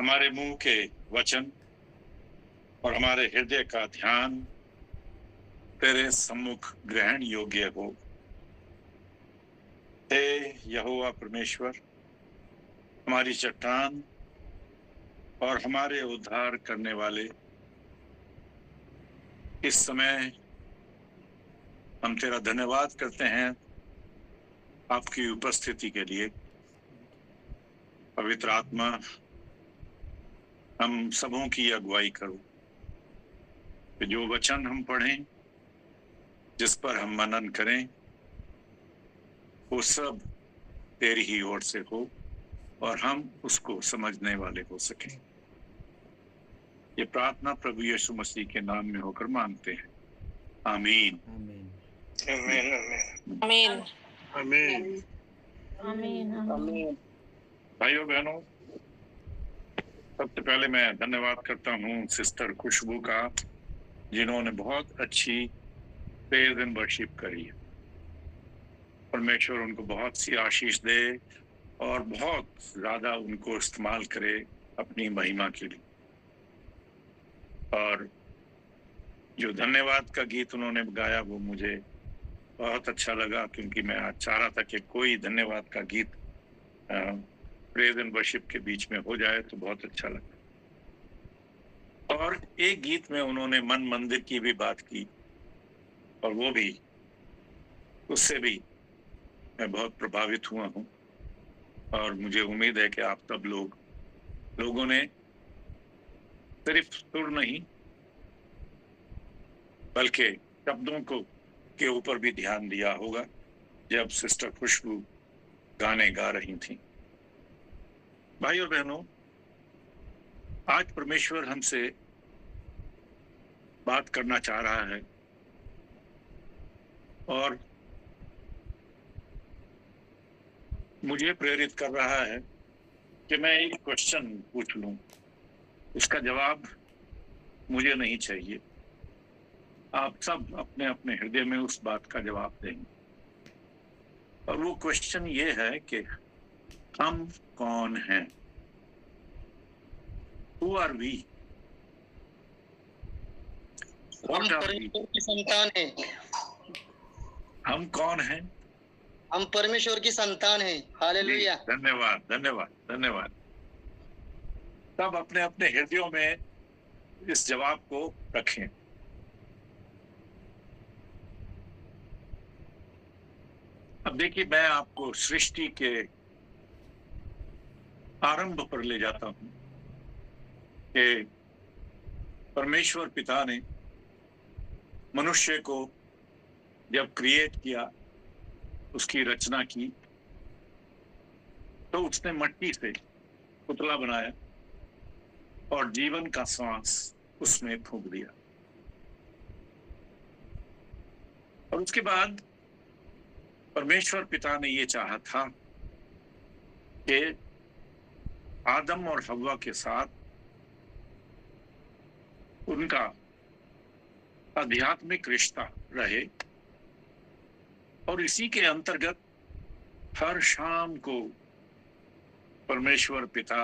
हमारे मुंह के वचन और हमारे हृदय का ध्यान तेरे सम्मुख ग्रहण योग्य हो। हे यहोवा परमेश्वर, हमारी चट्टान और हमारे उद्धार करने वाले, इस समय हम तेरा धन्यवाद करते हैं आपकी उपस्थिति के लिए। पवित्र आत्मा हम सबों की अगुवाई करो कि जो वचन हम पढ़ें, जिस पर हम मनन करें, वो सब तेरी ही ओर से हो और हम उसको समझने वाले हो सकें। ये प्रार्थना प्रभु यीशु मसीह के नाम में होकर मांगते हैं, आमीन। आमीन आमीन आमीन आमीन आमीन। भाइयों बहनों, सबसे पहले मैं धन्यवाद करता हूँ सिस्टर खुशबू का, जिन्होंने बहुत अच्छी प्रेज एंड वर्शिप करी है। परमेश्वर उनको बहुत सी आशीष दे और बहुत ज्यादा उनको इस्तेमाल करे अपनी महिमा के लिए। और जो धन्यवाद का गीत उन्होंने गाया वो मुझे बहुत अच्छा लगा, क्योंकि मैं आज चाह रहा था कि कोई धन्यवाद का गीत प्रेज एंड वर्शिप के बीच में हो जाए तो बहुत अच्छा लगा। और एक गीत में उन्होंने मन मंदिर की भी बात की, और वो भी, उससे भी मैं बहुत प्रभावित हुआ हूँ। और मुझे उम्मीद है कि आप सब लोगों ने सिर्फ सुर नहीं बल्कि शब्दों को के ऊपर भी ध्यान दिया होगा जब सिस्टर खुशबू गाने गा रही थी। भाई और बहनों, आज परमेश्वर हमसे बात करना चाह रहा है और मुझे प्रेरित कर रहा है कि मैं एक क्वेश्चन पूछ लूं। उसका जवाब मुझे नहीं चाहिए, आप सब अपने अपने हृदय में उस बात का जवाब देंगे। और वो क्वेश्चन ये है कि हम कौन हैं? Who are we? हम परमेश्वर की संतान हैं। हम कौन हैं? हम परमेश्वर की संतान हैं। हालेलुया। धन्यवाद धन्यवाद धन्यवाद। सब अपने अपने हृदयों में इस जवाब को रखें। अब देखिए, मैं आपको सृष्टि के आरंभ पर ले जाता हूं कि परमेश्वर पिता ने मनुष्य को जब क्रिएट किया, उसकी रचना की, तो उसने मिट्टी से पुतला बनाया और जीवन का सांस उसमें फूंक दिया। और उसके बाद परमेश्वर पिता ने ये चाहा था कि आदम और हव्वा के साथ उनका आध्यात्मिक रिश्ता रहे, और इसी के अंतर्गत हर शाम को परमेश्वर पिता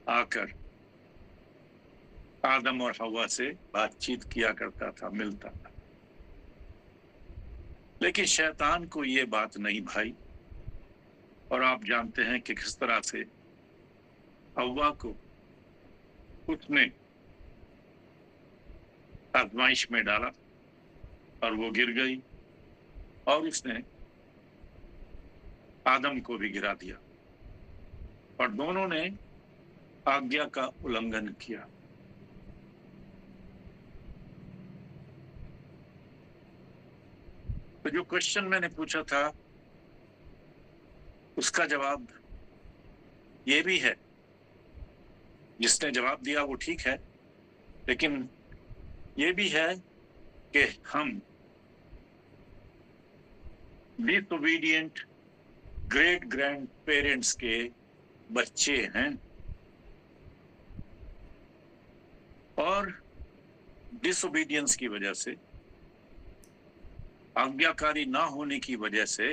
आकर आदम और हव्वा से बातचीत किया करता था, मिलता था। लेकिन शैतान को ये बात नहीं भाई, और आप जानते हैं कि किस तरह से हव्वा को उसने आजमाइश में डाला और वो गिर गई, और उसने आदम को भी गिरा दिया, और दोनों ने आज्ञा का उल्लंघन किया। तो जो क्वेश्चन मैंने पूछा था उसका जवाब ये भी है, जिसने जवाब दिया वो ठीक है, लेकिन ये भी है कि हम डिसोबीडिएंट ग्रेट ग्रैंड पेरेंट्स के बच्चे हैं, और डिसोबीडियंस की वजह से, आज्ञाकारी ना होने की वजह से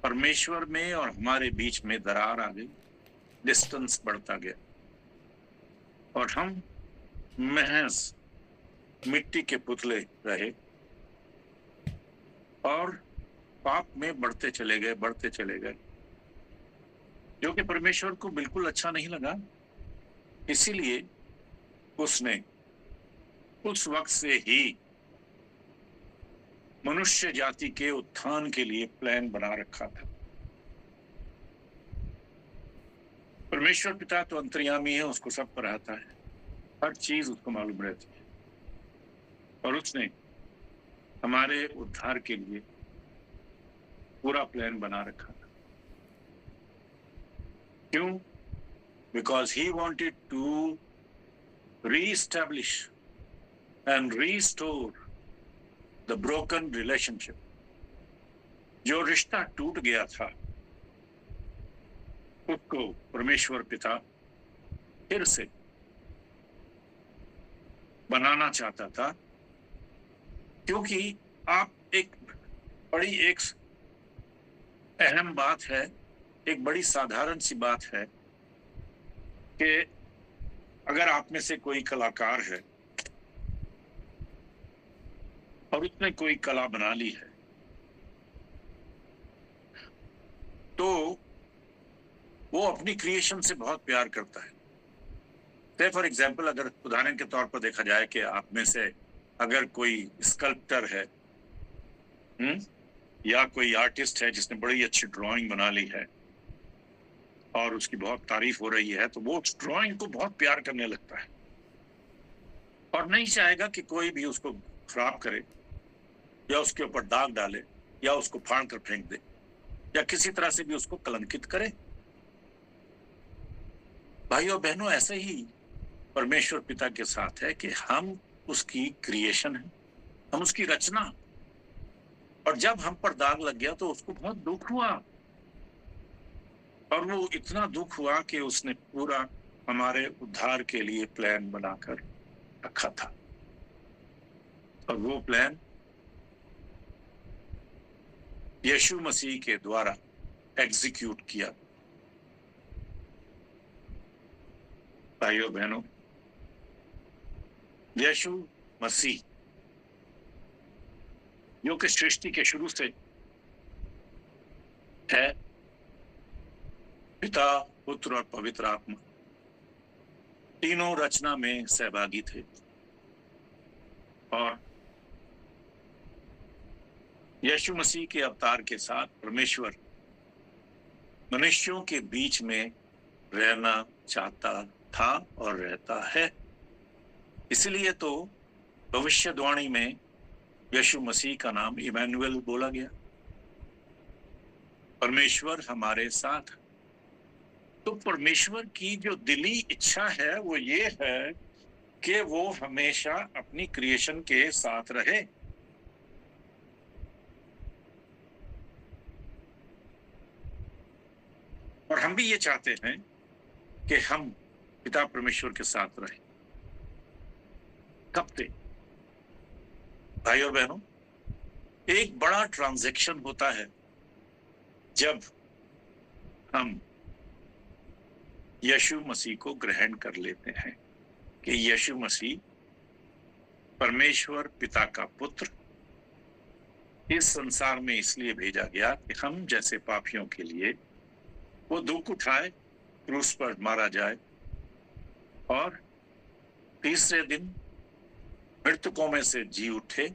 परमेश्वर में और हमारे बीच में दरार आ गई, डिस्टेंस बढ़ता गया। और हम महज मिट्टी के पुतले रहे और पाप में बढ़ते चले गए, जो कि परमेश्वर को बिल्कुल अच्छा नहीं लगा। इसीलिए उसने उस वक्त से ही मनुष्य जाति के उत्थान के लिए प्लान बना रखा था। परमेश्वर पिता तो अंतर्यामी है, उसको सब पर आता है, हर चीज उसको मालूम रहती है, और उसने हमारे उद्धार के लिए पूरा प्लान बना रखा था। क्यों? Because he wanted to reestablish and restore the broken relationship. जो रिश्ता टूट गया था उसको परमेश्वर पिता फिर से बनाना चाहता था। क्योंकि आप एक अहम बात है, एक बड़ी साधारण सी बात है कि अगर आप में से कोई कलाकार है और उसने कोई कला बना ली है, तो वो अपनी क्रिएशन से बहुत प्यार करता है। फॉर एग्जाम्पल, अगर उदाहरण के तौर पर देखा जाए कि आप में से अगर कोई स्कल्प्टर है या कोई आर्टिस्ट है जिसने बड़ी अच्छी ड्राइंग बना ली है और उसकी बहुत तारीफ हो रही है, तो वो उस ड्राइंग को बहुत प्यार करने लगता है और नहीं चाहेगा कि कोई भी उसको खराब करे या उसके ऊपर दाग डाले या उसको फाड़ कर फेंक दे या किसी तरह से भी उसको कलंकित करे। भाइयों बहनों, ऐसे ही परमेश्वर पिता के साथ है कि हम उसकी क्रिएशन है, हम उसकी रचना, और जब हम पर दाग लग गया तो उसको बहुत दुख हुआ, और वो इतना दुख हुआ कि उसने पूरा हमारे उद्धार के लिए प्लान बनाकर रखा था। और वो प्लान यीशु मसीह के द्वारा एग्जीक्यूट किया। भाइयों बहनों, यीशु मसीह जो कि सृष्टि के शुरू से है, पिता, पुत्र और पवित्र आत्मा तीनों रचना में सहभागी थे, और यीशु मसीह के अवतार के साथ परमेश्वर मनुष्यों के बीच में रहना चाहता था और रहता है। इसलिए तो भविष्यवाणी में यीशु मसीह का नाम इमैनुएल बोला गया, परमेश्वर हमारे साथ। तो परमेश्वर की जो दिली इच्छा है वो ये है कि वो हमेशा अपनी क्रिएशन के साथ रहे। और हम भी ये चाहते हैं कि हम पिता परमेश्वर के साथ रहें। कब तक? भाई और बहनों, एक बड़ा ट्रांजैक्शन होता है जब हम यीशु मसीह को ग्रहण कर लेते हैं कि यीशु मसीह परमेश्वर पिता का पुत्र इस संसार में इसलिए भेजा गया कि हम जैसे पापियों के लिए वो दुख उठाए, क्रूस पर मारा जाए और तीसरे दिन मृतकों में से जी उठे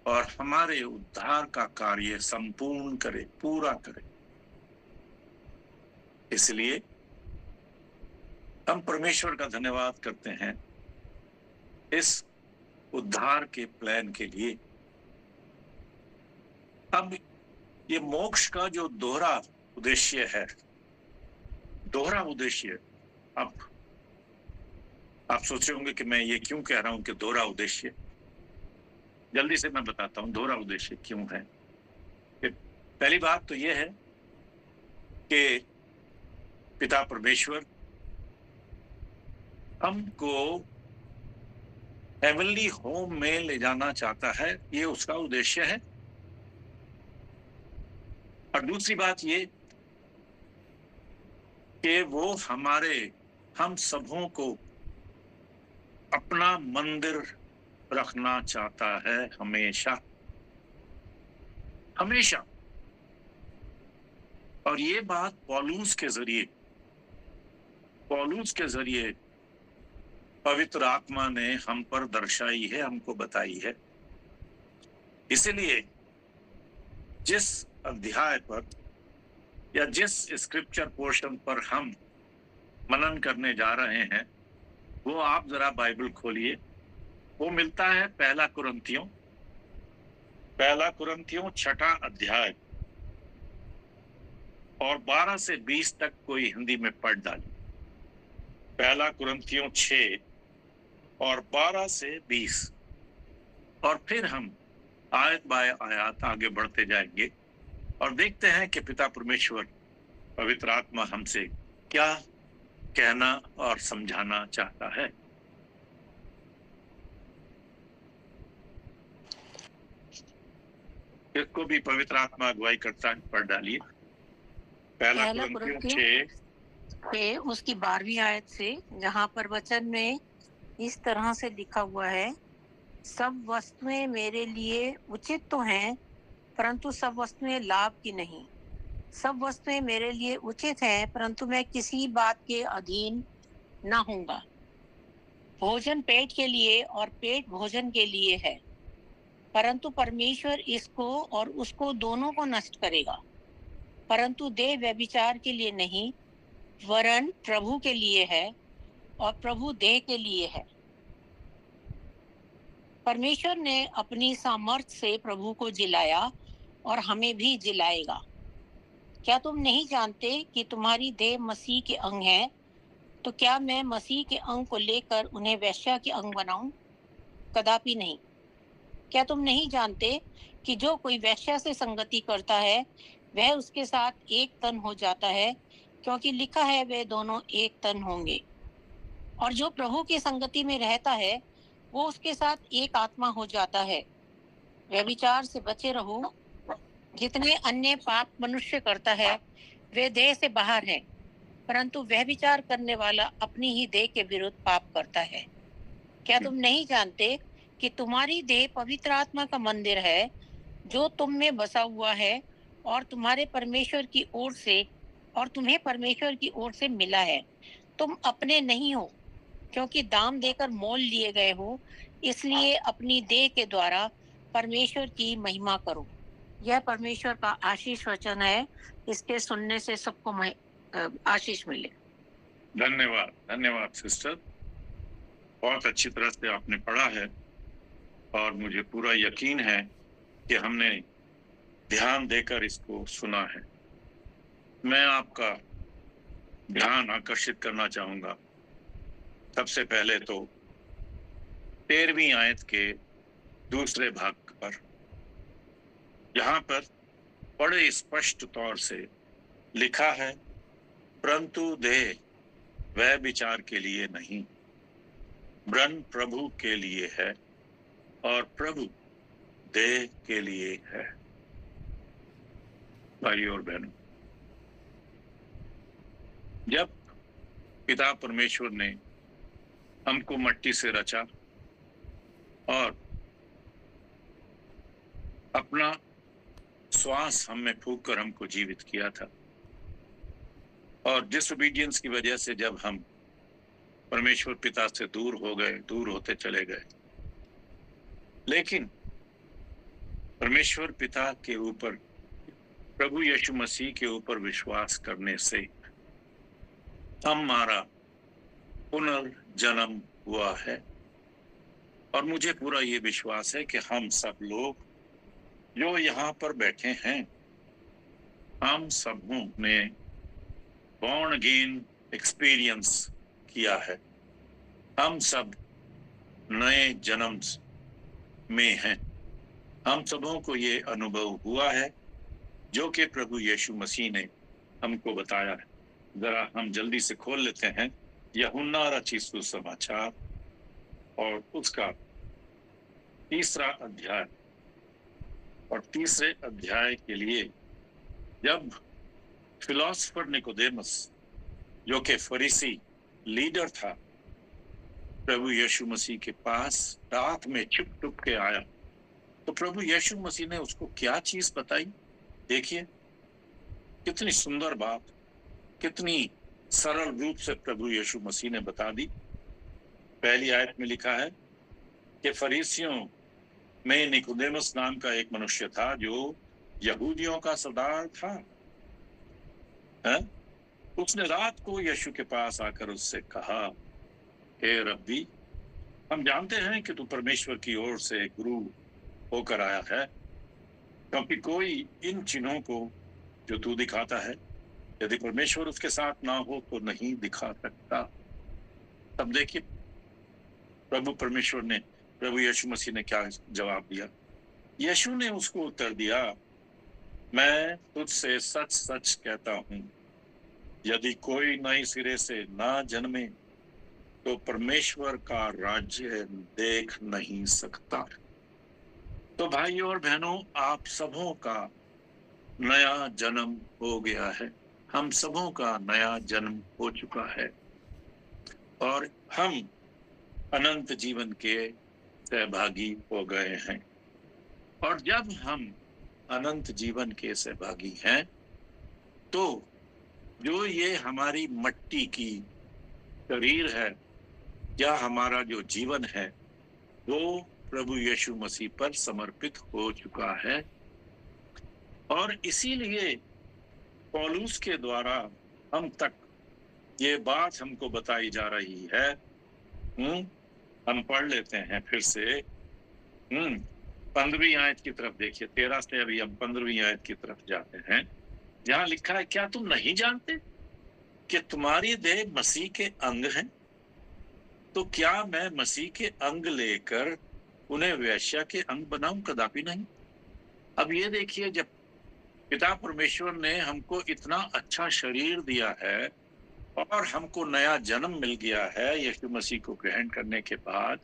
और हमारे उद्धार का कार्य संपूर्ण करे, पूरा करे। इसलिए हम परमेश्वर का धन्यवाद करते हैं इस उद्धार के प्लान के लिए। अब ये मोक्ष का जो दोहरा उद्देश्य है, अब आप सोच रहे होंगे कि मैं ये क्यों कह रहा हूं कि दोहरा उद्देश्य। जल्दी से मैं बताता हूं दोहरा उद्देश्य क्यों है। पहली बात तो ये है कि पिता परमेश्वर हमको हेवनली होम में ले जाना चाहता है, ये उसका उद्देश्य है। और दूसरी बात ये कि वो हम सबों को अपना मंदिर रखना चाहता है हमेशा हमेशा। और ये बात पौलुस के जरिए पवित्र आत्मा ने हम पर दर्शाई है, हमको बताई है। इसलिए जिस अध्याय पर या जिस स्क्रिप्चर पोर्शन पर हम मनन करने जा रहे हैं, वो आप जरा बाइबल खोलिए। वो मिलता है पहला कुरिन्थियों 6 अध्याय और 12 से 20 तक कोई हिंदी में पढ़ डाली। पहला कुरिन्थियों 6 और 12 से 20, और फिर हम आयत बाय आयत आगे बढ़ते जाएंगे और देखते हैं कि पिता परमेश्वर पवित्र आत्मा हमसे क्या कहना और समझाना चाहता है। इसको भी पवित्र आत्मा अगुवाई करता है, पढ़ डालिए। पहला कुरिन्थियों 6 उसकी 12वीं आयत से, जहाँ पर वचन में इस तरह से लिखा हुआ है, सब वस्तुएं मेरे लिए उचित तो हैं, परंतु सब वस्तुएं लाभ की नहीं। सब वस्तुएं मेरे लिए उचित हैं, परंतु मैं किसी बात के अधीन ना होऊंगा। भोजन पेट के लिए और पेट भोजन के लिए है, परंतु परमेश्वर इसको और उसको दोनों को नष्ट करेगा। परंतु देह व्यभिचार के लिए नहीं, वरन प्रभु के लिए है, और प्रभु देह के लिए है। परमेश्वर ने अपनी सामर्थ्य से प्रभु को जिलाया और हमें भी जिलाएगा। क्या तुम नहीं जानते कि तुम्हारी देह मसीह के अंग है? तो क्या मैं मसीह के अंग को लेकर उन्हें वेश्या के अंग बनाऊं? कदापि नहीं। क्या तुम नहीं जानते कि जो कोई वेश्या से संगति करता है, वह उसके साथ एक तन हो जाता है, क्योंकि लिखा है वे दोनों एक तन होंगे। और जो प्रभु की संगति में रहता है, वो उसके साथ एक आत्मा हो जाता है। व्यभिचार से बचे रहो। जितने अन्य पाप मनुष्य करता है, वे देह से बाहर है, परंतु व्यभिचार करने वाला अपनी ही देह के विरुद्ध पाप करता है। क्या तुम नहीं जानते कि तुम्हारी देह पवित्र आत्मा का मंदिर है, जो तुम में बसा हुआ है, और तुम्हें परमेश्वर की ओर से मिला है? तुम अपने नहीं हो, क्योंकि दाम देकर मोल लिए गए हो। इसलिए अपनी देह के द्वारा परमेश्वर की महिमा करो। यह परमेश्वर का आशीष वचन है। इसके सुनने से सबको आशीष मिले। धन्यवाद सिस्टर, बहुत अच्छी तरह से आपने पढ़ा है और मुझे पूरा यकीन है कि हमने ध्यान देकर इसको सुना है। मैं आपका ध्यान आकर्षित करना चाहूंगा सबसे पहले तो 13वीं आयत के दूसरे भाग पर, यहाँ पर बड़े स्पष्ट तौर से लिखा है, परंतु देह वह विचार के लिए नहीं, वरन प्रभु के लिए है, और प्रभु देह के लिए है। भाई और बहनों, जब पिता परमेश्वर ने हमको मट्टी से रचा और अपना श्वास हम में फूंक कर हमको जीवित किया था, और डिसोबीडियंस की वजह से जब हम परमेश्वर पिता से दूर होते चले गए, लेकिन परमेश्वर पिता के ऊपर, प्रभु यीशु मसीह के ऊपर विश्वास करने से हमारा पुनर्जन्म हुआ है। और मुझे पूरा ये विश्वास है कि हम सब लोग जो यहाँ पर बैठे हैं, हम सबों ने बॉर्न अगेन एक्सपीरियंस किया है। हम सब नए जन्म में हैं। हम सबों को ये अनुभव हुआ है जो कि प्रभु यीशु मसीह ने हमको बताया है। जरा हम जल्दी से खोल लेते हैं यूहन्ना रचित सुसमाचार और उसका 3रा अध्याय। और 3रे अध्याय के लिए जब फिलोसोफर निकोदेमस, जो कि फरीसी लीडर था, प्रभु यीशु मसीह के पास रात में छुप के आया, तो प्रभु यीशु मसीह ने उसको क्या चीज बताई? देखिए कितनी सुंदर बात, कितनी सरल रूप से प्रभु यीशु मसीह ने बता दी। पहली आयत में लिखा है कि फरीसियों में निकोदेमुस नाम का एक मनुष्य था जो यहूदियों का सरदार था। है? उसने रात को यीशु के पास आकर उससे कहा, हे रब्बी, हम जानते हैं कि तू परमेश्वर की ओर से गुरु होकर आया है, क्योंकि कोई इन चिन्हों को जो तू दिखाता है, यदि परमेश्वर उसके साथ ना हो तो नहीं दिखा सकता। तब देखिए प्रभु यीशु मसीह ने क्या जवाब दिया। यीशु ने उसको उत्तर दिया, मैं तुझसे सच सच कहता हूं, यदि कोई नए सिरे से ना जन्मे तो परमेश्वर का राज्य देख नहीं सकता। तो भाइयों और बहनों, आप सबों का नया जन्म हो गया है, हम सबों का नया जन्म हो चुका है और हम अनंत जीवन के सहभागी हो गए हैं। और जब हम अनंत जीवन के सहभागी हैं तो जो ये हमारी मट्टी की शरीर है या हमारा जो जीवन है वो प्रभु यीशु मसीह पर समर्पित हो चुका है। और इसीलिए पौलुस के द्वारा हम तक ये बात हमको बताई जा रही है। हम पढ़ लेते हैं फिर से 15वीं आयत की तरफ देखिए। 13 से अभी हम 15वीं आयत की तरफ जाते हैं, जहां लिखा है, क्या तुम नहीं जानते कि तुम्हारी देह मसीह के अंग हैं? तो क्या मैं मसीह के अंग लेकर उन्हें वेश्या के अंग बनाऊं? कदापि नहीं। अब ये देखिए, जब पिता परमेश्वर ने हमको इतना अच्छा शरीर दिया है और हमको नया जन्म मिल गया है यीशु मसीह को ग्रहण करने के बाद,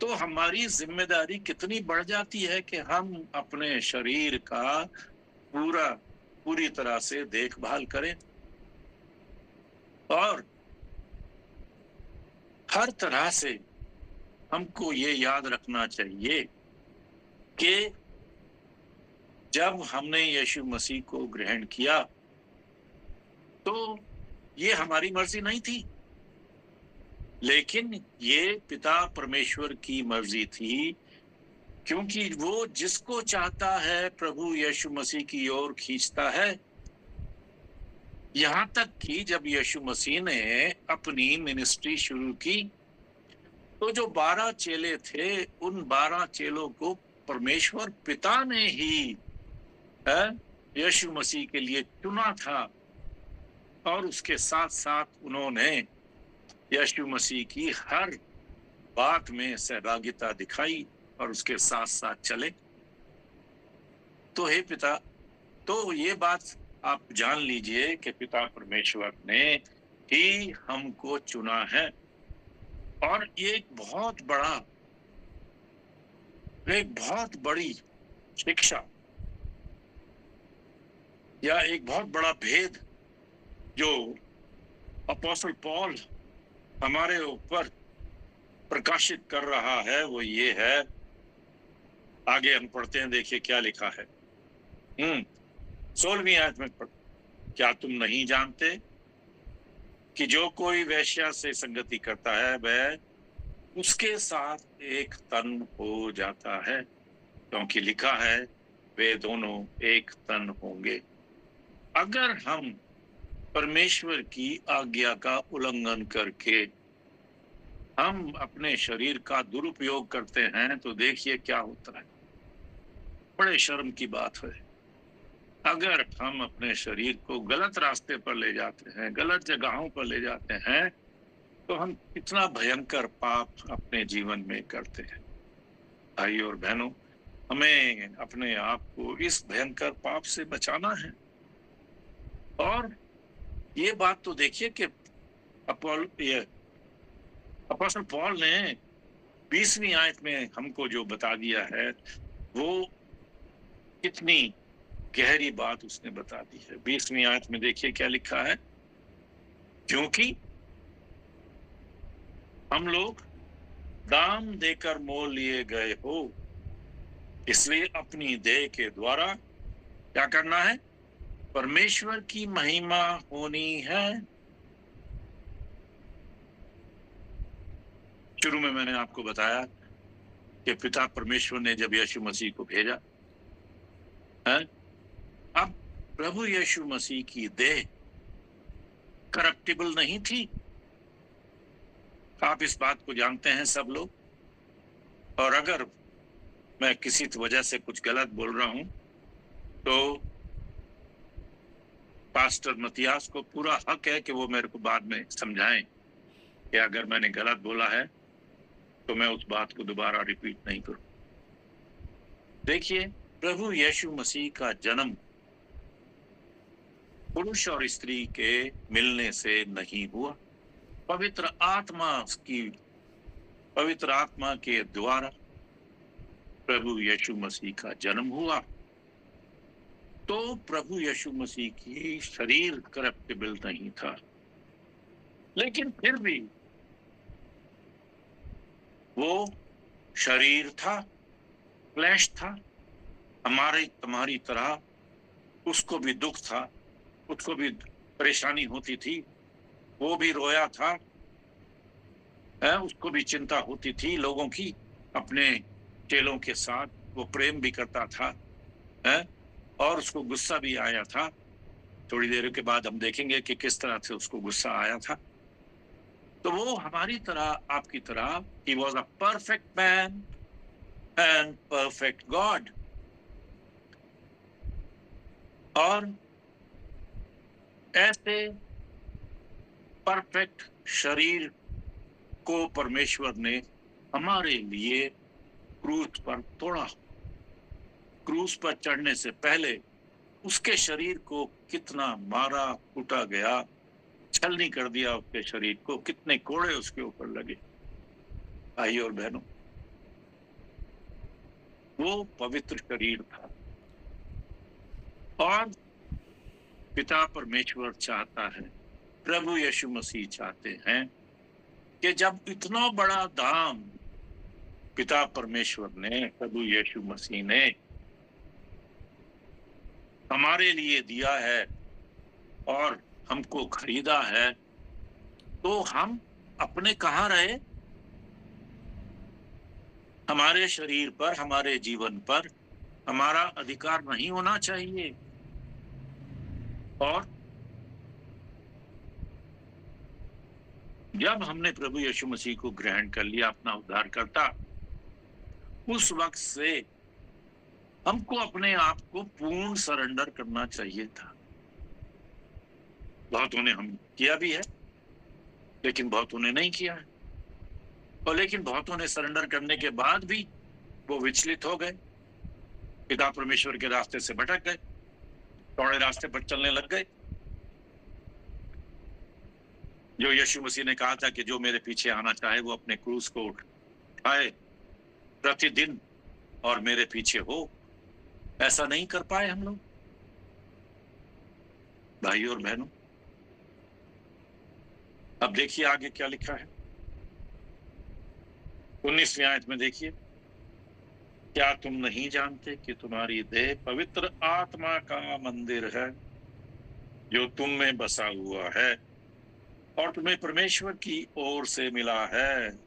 तो हमारी जिम्मेदारी कितनी बढ़ जाती है कि हम अपने शरीर का पूरी तरह से देखभाल करें और हर तरह से हमको ये याद रखना चाहिए कि जब हमने यीशु मसीह को ग्रहण किया तो ये हमारी मर्जी नहीं थी, लेकिन ये पिता परमेश्वर की मर्जी थी, क्योंकि वो जिसको चाहता है प्रभु यीशु मसीह की ओर खींचता है। यहां तक कि जब यीशु मसीह ने अपनी मिनिस्ट्री शुरू की तो जो 12 चेले थे, उन 12 चेलों को परमेश्वर पिता ने ही यीशु मसीह के लिए चुना था और उसके साथ साथ उन्होंने यीशु मसीह की हर बात में सहभागिता दिखाई और उसके साथ साथ चले। तो हे पिता, तो ये बात आप जान लीजिए कि पिता परमेश्वर ने ही हमको चुना है। और ये एक बहुत बड़ी शिक्षा या एक बहुत बड़ा भेद जो अपोस्टल पॉल हमारे ऊपर प्रकाशित कर रहा है वो ये है। आगे हम पढ़ते हैं, देखिए क्या लिखा है 16वीं आयत में। क्या तुम नहीं जानते कि जो कोई वेश्या से संगति करता है वह उसके साथ एक तन हो जाता है, क्योंकि लिखा है वे दोनों एक तन होंगे। अगर हम परमेश्वर की आज्ञा का उल्लंघन करके हम अपने शरीर का दुरुपयोग करते हैं तो देखिए क्या होता है। बड़े शर्म की बात है। अगर हम अपने शरीर को गलत रास्ते पर ले जाते हैं, गलत जगहों पर ले जाते हैं, तो हम कितना भयंकर पाप अपने जीवन में करते हैं। भाई और बहनों, हमें अपने आप को इस भयंकर पाप से बचाना है। और ये बात तो देखिए कि अपोस्टल पॉल ने 20वीं आयत में हमको जो बता दिया है वो कितनी गहरी बात उसने बता दी है। 20वीं आयत में देखिए क्या लिखा है, क्योंकि हम लोग दाम देकर मोल लिए गए हो, इसलिए अपनी देह के द्वारा क्या करना है? परमेश्वर की महिमा होनी है। शुरू में मैंने आपको बताया कि पिता परमेश्वर ने जब यीशु मसीह को भेजा है, अब प्रभु यीशु मसीह की देह करप्टिबल नहीं थी। आप इस बात को जानते हैं सब लोग। और अगर मैं किसी वजह से कुछ गलत बोल रहा हूं तो पास्टर मतियास को पूरा हक है कि वो मेरे को बाद में समझाएं कि अगर मैंने गलत बोला है तो मैं उस बात को दोबारा रिपीट नहीं करूं। देखिए, प्रभु यीशु मसीह का जन्म पुरुष और स्त्री के मिलने से नहीं हुआ, पवित्र आत्मा के द्वारा प्रभु यीशु मसीह का जन्म हुआ। तो प्रभु यीशु मसीह की शरीर करप्टिबल नहीं था, लेकिन फिर भी वो शरीर था, फ्लैश था। तुम्हारी तरह उसको भी दुख था, उसको भी परेशानी होती थी, वो भी रोया था, उसको भी चिंता होती थी लोगों की। अपने चेलों के साथ वो प्रेम भी करता था, और उसको गुस्सा भी आया था। थोड़ी देर के बाद हम देखेंगे कि किस तरह से उसको गुस्सा आया था। तो वो हमारी तरह, आपकी तरह, he was a perfect man and perfect God। और ऐसे परफेक्ट शरीर को परमेश्वर ने हमारे लिए क्रूस पर तोड़ा। क्रूस पर चढ़ने से पहले उसके शरीर को कितना मारा कूटा गया, छलनी कर दिया उसके शरीर को, कितने कोड़े उसके ऊपर लगे। भाई और बहनों, वो पवित्र शरीर था। और पिता परमेश्वर चाहता है, प्रभु यीशु मसीह चाहते हैं कि जब इतना बड़ा दाम पिता परमेश्वर ने, प्रभु यीशु मसीह ने हमारे लिए दिया है और हमको खरीदा है, तो हम अपने कहाँ रहे? हमारे शरीर पर, हमारे जीवन पर हमारा अधिकार नहीं होना चाहिए। और जब हमने प्रभु यीशु मसीह को ग्रहण कर लिया अपना उद्धारकर्ता, उस वक्त से हमको अपने आप को पूर्ण सरेंडर करना चाहिए था। बहुतों ने हम किया भी है, लेकिन बहुतों ने नहीं किया है। और लेकिन बहुतों ने सरेंडर करने के बाद भी वो विचलित हो गए, पिता परमेश्वर के रास्ते से भटक गए, चौड़े रास्ते पर चलने लग गए। जो यीशु मसीह ने कहा था कि जो मेरे पीछे आना चाहे वो अपने क्रूस को उठाए प्रतिदिन और मेरे पीछे हो, ऐसा नहीं कर पाए हम लोग। भाइयों और बहनों, अब देखिए आगे क्या लिखा है 19वीं आयत में। देखिए, क्या तुम नहीं जानते कि तुम्हारी देह पवित्र आत्मा का मंदिर है जो तुम में बसा हुआ है और तुम्हें परमेश्वर की ओर से मिला है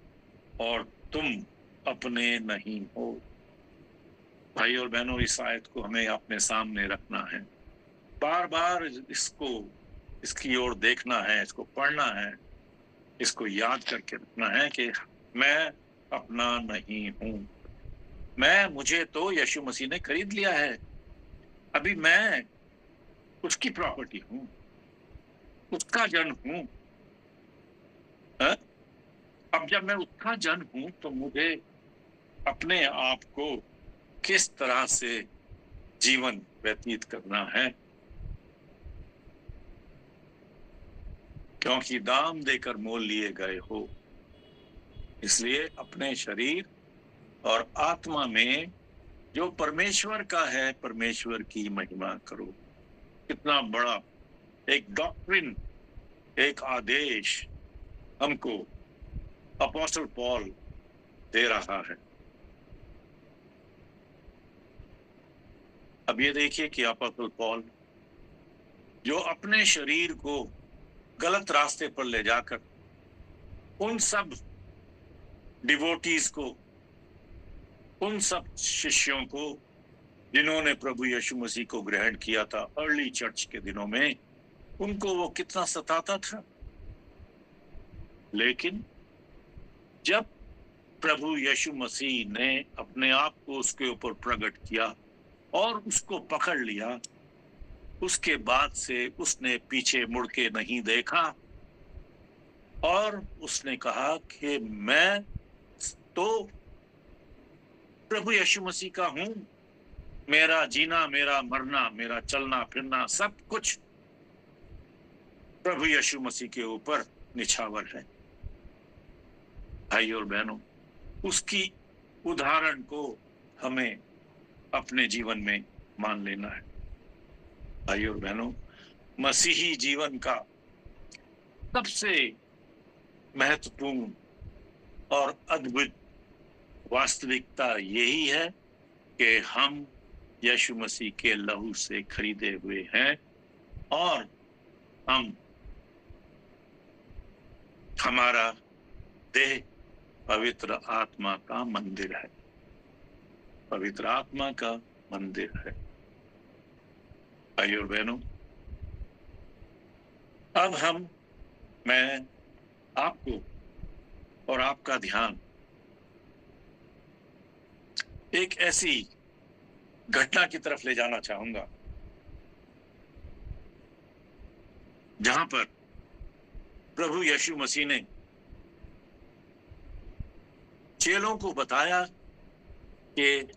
और तुम अपने नहीं हो। भाई और बहनों, इस आयत को हमें अपने सामने रखना है, बार बार इसकी ओर देखना है, इसको पढ़ना है, इसको याद करके रखना है कि मैं अपना नहीं हूं। मुझे तो यीशु मसीह ने खरीद लिया है। अभी मैं उसकी प्रॉपर्टी हूं, उसका जन हूं। अब जब मैं उसका जन हूं तो मुझे अपने आप को किस तरह से जीवन व्यतीत करना है, क्योंकि दाम देकर मोल लिए गए हो, इसलिए अपने शरीर और आत्मा में जो परमेश्वर का है, परमेश्वर की महिमा करो। कितना बड़ा एक डॉक्ट्रिन, एक आदेश हमको अपोस्टल पॉल दे रहा है। अब ये देखिए कि अपोस्तल पौल जो अपने शरीर को गलत रास्ते पर ले जाकर उन सब डिवोटीज को, उन सब शिष्यों को जिन्होंने प्रभु यीशु मसीह को ग्रहण किया था अर्ली चर्च के दिनों में, उनको वो कितना सताता था। लेकिन जब प्रभु यीशु मसीह ने अपने आप को उसके ऊपर प्रकट किया और उसको पकड़ लिया, उसके बाद से उसने पीछे मुड़ के नहीं देखा और उसने कहा कि मैं तो प्रभु यीशु मसीह का हूं, मेरा जीना, मेरा मरना, मेरा चलना फिरना सब कुछ प्रभु यीशु मसीह के ऊपर निछावर है। भाई और बहनों, उसकी उदाहरण को हमें अपने जीवन में मान लेना है। भाई और बहनों, मसीही जीवन का सबसे महत्वपूर्ण और अद्भुत वास्तविकता यही है कि हम यीशु मसीह के लहू से खरीदे हुए हैं और हमारा देह पवित्र आत्मा का मंदिर है, पवित्र आत्मा का मंदिर है। भाई और बहनों, अब मैं आपको और आपका ध्यान एक ऐसी घटना की तरफ ले जाना चाहूंगा जहां पर प्रभु यीशु मसीह ने चेलों को बताया कि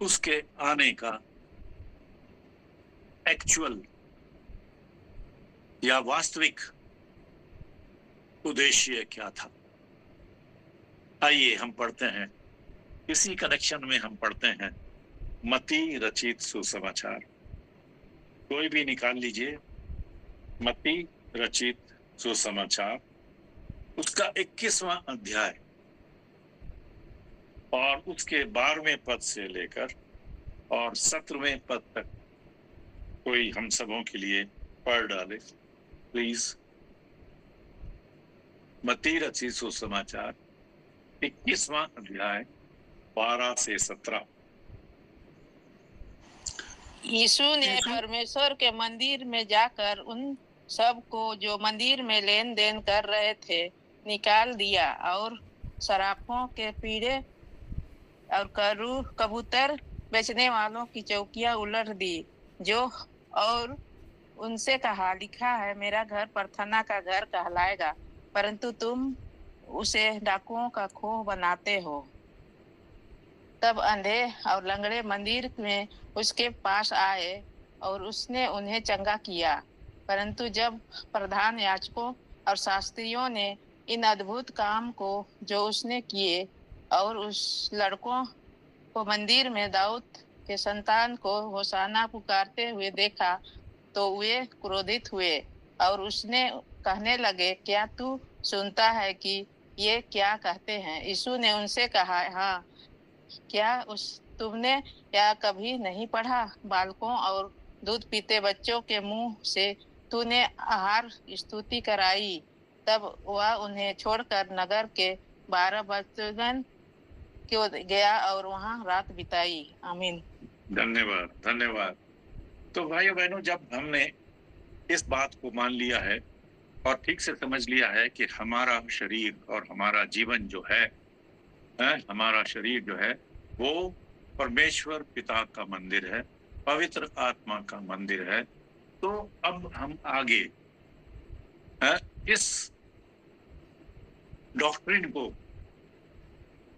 उसके आने का एक्चुअल या वास्तविक उद्देश्य क्या था। आइए हम पढ़ते हैं, इसी कनेक्शन में हम पढ़ते हैं मत्ती रचित सुसमाचार। कोई भी निकाल लीजिए, मत्ती रचित सुसमाचार, उसका 21वां अध्याय और उसके 12वें पद से लेकर और 17वें पद तक कोई हम सबों के लिए पढ़ डाले प्लीज। मत्ती रचित सुसमाचार 21वां अध्याय 12 से 17। यीशु ने परमेश्वर के मंदिर में जाकर उन सब को जो मंदिर में लेन देन कर रहे थे निकाल दिया और सराफों के पीढ़े और कबूतर बेचने वालों की चौकियां उलट दी जो, और उनसे कहा, लिखा है मेरा घर प्रार्थना का घर कहलाएगा, परंतु तुम उसे डाकुओं का खोह बनाते हो। तब अंधे और लंगड़े मंदिर में उसके पास आए और उसने उन्हें चंगा किया। परंतु जब प्रधान याजकों और शास्त्रियों ने इन अद्भुत काम को जो उसने किए और उस लड़कों को मंदिर में दाऊद के संतान को होशाना पुकारते हुए देखा तो वे क्रोधित हुए और उसने कहने लगे, क्या तू सुनता है कि ये क्या कहते हैं? यीशु ने उनसे कहा, हाँ, क्या तुमने क्या कभी नहीं पढ़ा, बालकों और दूध पीते बच्चों के मुंह से तूने आहार स्तुति कराई। तब वह उन्हें छोड़कर नगर के 12 बचगन क्यों गया और वहां रात बिताई। आमीन। धन्यवाद, धन्यवाद। तो भाइयों बहनों, जब हमने इस बात को मान लिया है और ठीक से समझ लिया है कि हमारा शरीर और हमारा जीवन जो है, हमारा शरीर जो है वो परमेश्वर पिता का मंदिर है, पवित्र आत्मा का मंदिर है, तो अब हम आगे इस डॉक्ट्रिन को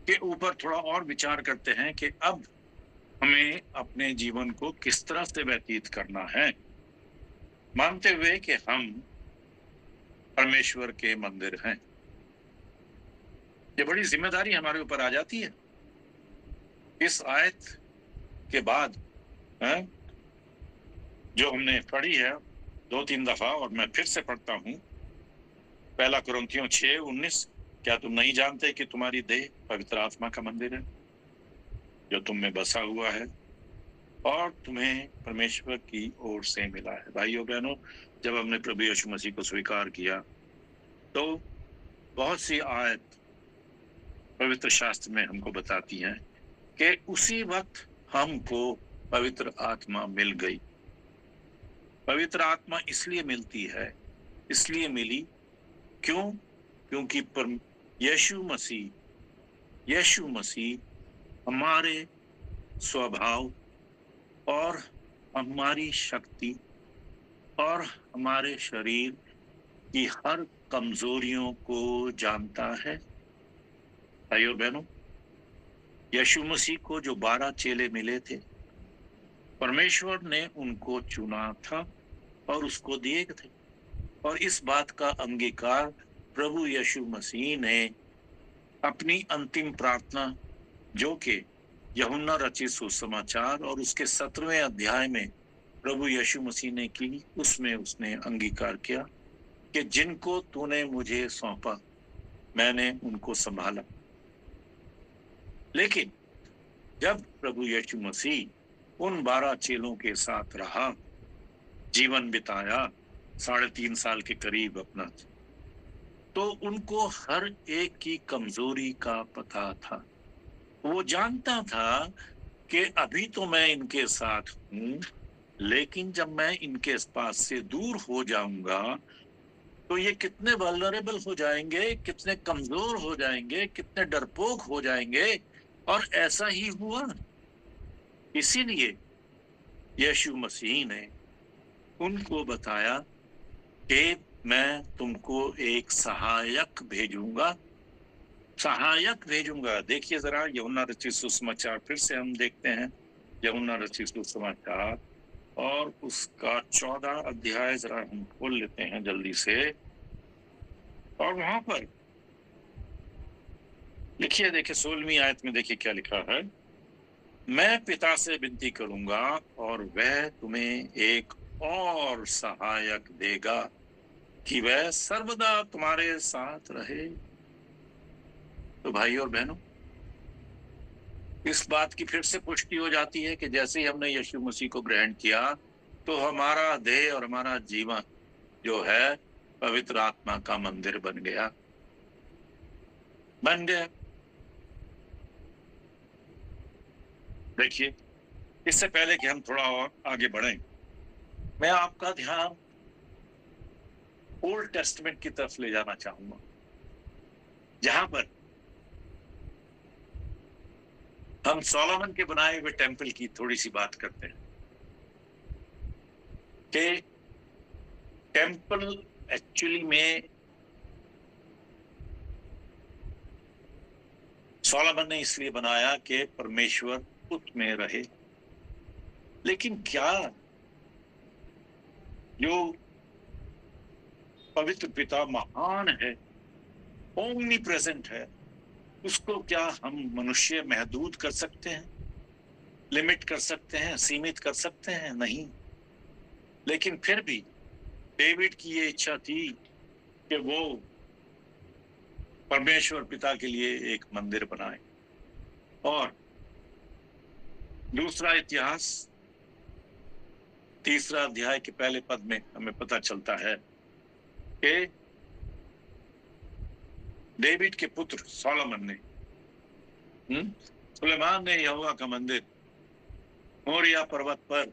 के ऊपर थोड़ा और विचार करते हैं कि अब हमें अपने जीवन को किस तरह से व्यतीत करना है, मानते हुए कि हम परमेश्वर के मंदिर हैं। ये बड़ी जिम्मेदारी हमारे ऊपर आ जाती है। इस आयत के बाद जो हमने पढ़ी है 2-3 दफा, और मैं फिर से पढ़ता हूं, 1 कुरिन्थियों 6:19, क्या तुम नहीं जानते कि तुम्हारी देह पवित्र आत्मा का मंदिर है जो तुम में बसा हुआ है और तुम्हें परमेश्वर की ओर से मिला है? भाइयों बहनों, जब हमने प्रभु यीशु मसीह को स्वीकार किया तो बहुत सी आयत पवित्र शास्त्र में हमको बताती हैं कि उसी वक्त हमको पवित्र आत्मा मिल गई। पवित्र आत्मा इसलिए मिलती है, इसलिए मिली क्यों? क्योंकि यीशु मसीह हमारे स्वभाव और हमारी शक्ति और हमारे शरीर की हर कमजोरियों को जानता है। भाइयों बहनों, यीशु मसीह को जो 12 चेले मिले थे, परमेश्वर ने उनको चुना था और उसको दिए थे, और इस बात का अंगीकार प्रभु यीशु मसीह ने अपनी अंतिम प्रार्थना, जो कि यूहन्ना रचित सुसमाचार और उसके 17वें अध्याय में प्रभु यीशु मसीह ने की, उसमें उसने अंगीकार किया कि जिनको तूने मुझे सौंपा मैंने उनको संभाला। लेकिन जब प्रभु यीशु मसीह उन 12 चेलों के साथ रहा, जीवन बिताया 3.5 साल के करीब अपना, तो उनको हर एक की कमजोरी का पता था। वो जानता था कि अभी तो मैं इनके साथ हूं, लेकिन जब मैं इनके पास से दूर हो जाऊंगा तो ये कितने वल्नरेबल हो जाएंगे, कितने कमजोर हो जाएंगे, कितने डरपोक हो जाएंगे। और ऐसा ही हुआ। इसीलिए यीशु मसीह ने उनको बताया कि मैं तुमको एक सहायक भेजूंगा। देखिए जरा यूहन्ना रचित सुसमाचार, फिर से हम देखते हैं यूहन्ना रचित सुसमाचार और उसका 14 अध्याय जरा हम खोल लेते हैं जल्दी से। और वहां पर देखिए 16वीं आयत में देखिए क्या लिखा है। मैं पिता से विनती करूंगा और वह तुम्हें एक और सहायक देगा कि वह सर्वदा तुम्हारे साथ रहे। तो भाई और बहनों, इस बात की फिर से पुष्टि हो जाती है कि जैसे ही हमने यीशु मसीह को ग्रहण किया तो हमारा देह और हमारा जीवन जो है पवित्र आत्मा का मंदिर बन गया। देखिए, इससे पहले कि हम थोड़ा और आगे बढ़ें, मैं आपका ध्यान ओल्ड टेस्टमेंट की तरफ ले जाना चाहूंगा, जहां पर हम सोलोमन के बनाए हुए टेंपल की थोड़ी सी बात करते हैं कि टेंपल एक्चुअली में सोलोमन ने इसलिए बनाया कि परमेश्वर उसमें रहे। लेकिन क्या जो पवित्र पिता महान है, ओमनी प्रेजेंट है, उसको क्या हम मनुष्य महदूद कर सकते हैं, लिमिट कर सकते हैं, सीमित कर सकते हैं? नहीं। लेकिन फिर भी डेविड की ये इच्छा थी कि वो परमेश्वर पिता के लिए एक मंदिर बनाए। और दूसरा इतिहास 3 अध्याय के पहले पद में हमें पता चलता है कि डेविड के पुत्र सोलोमन ने सुलेमान ने यहोवा का मंदिर मोरिया पर्वत पर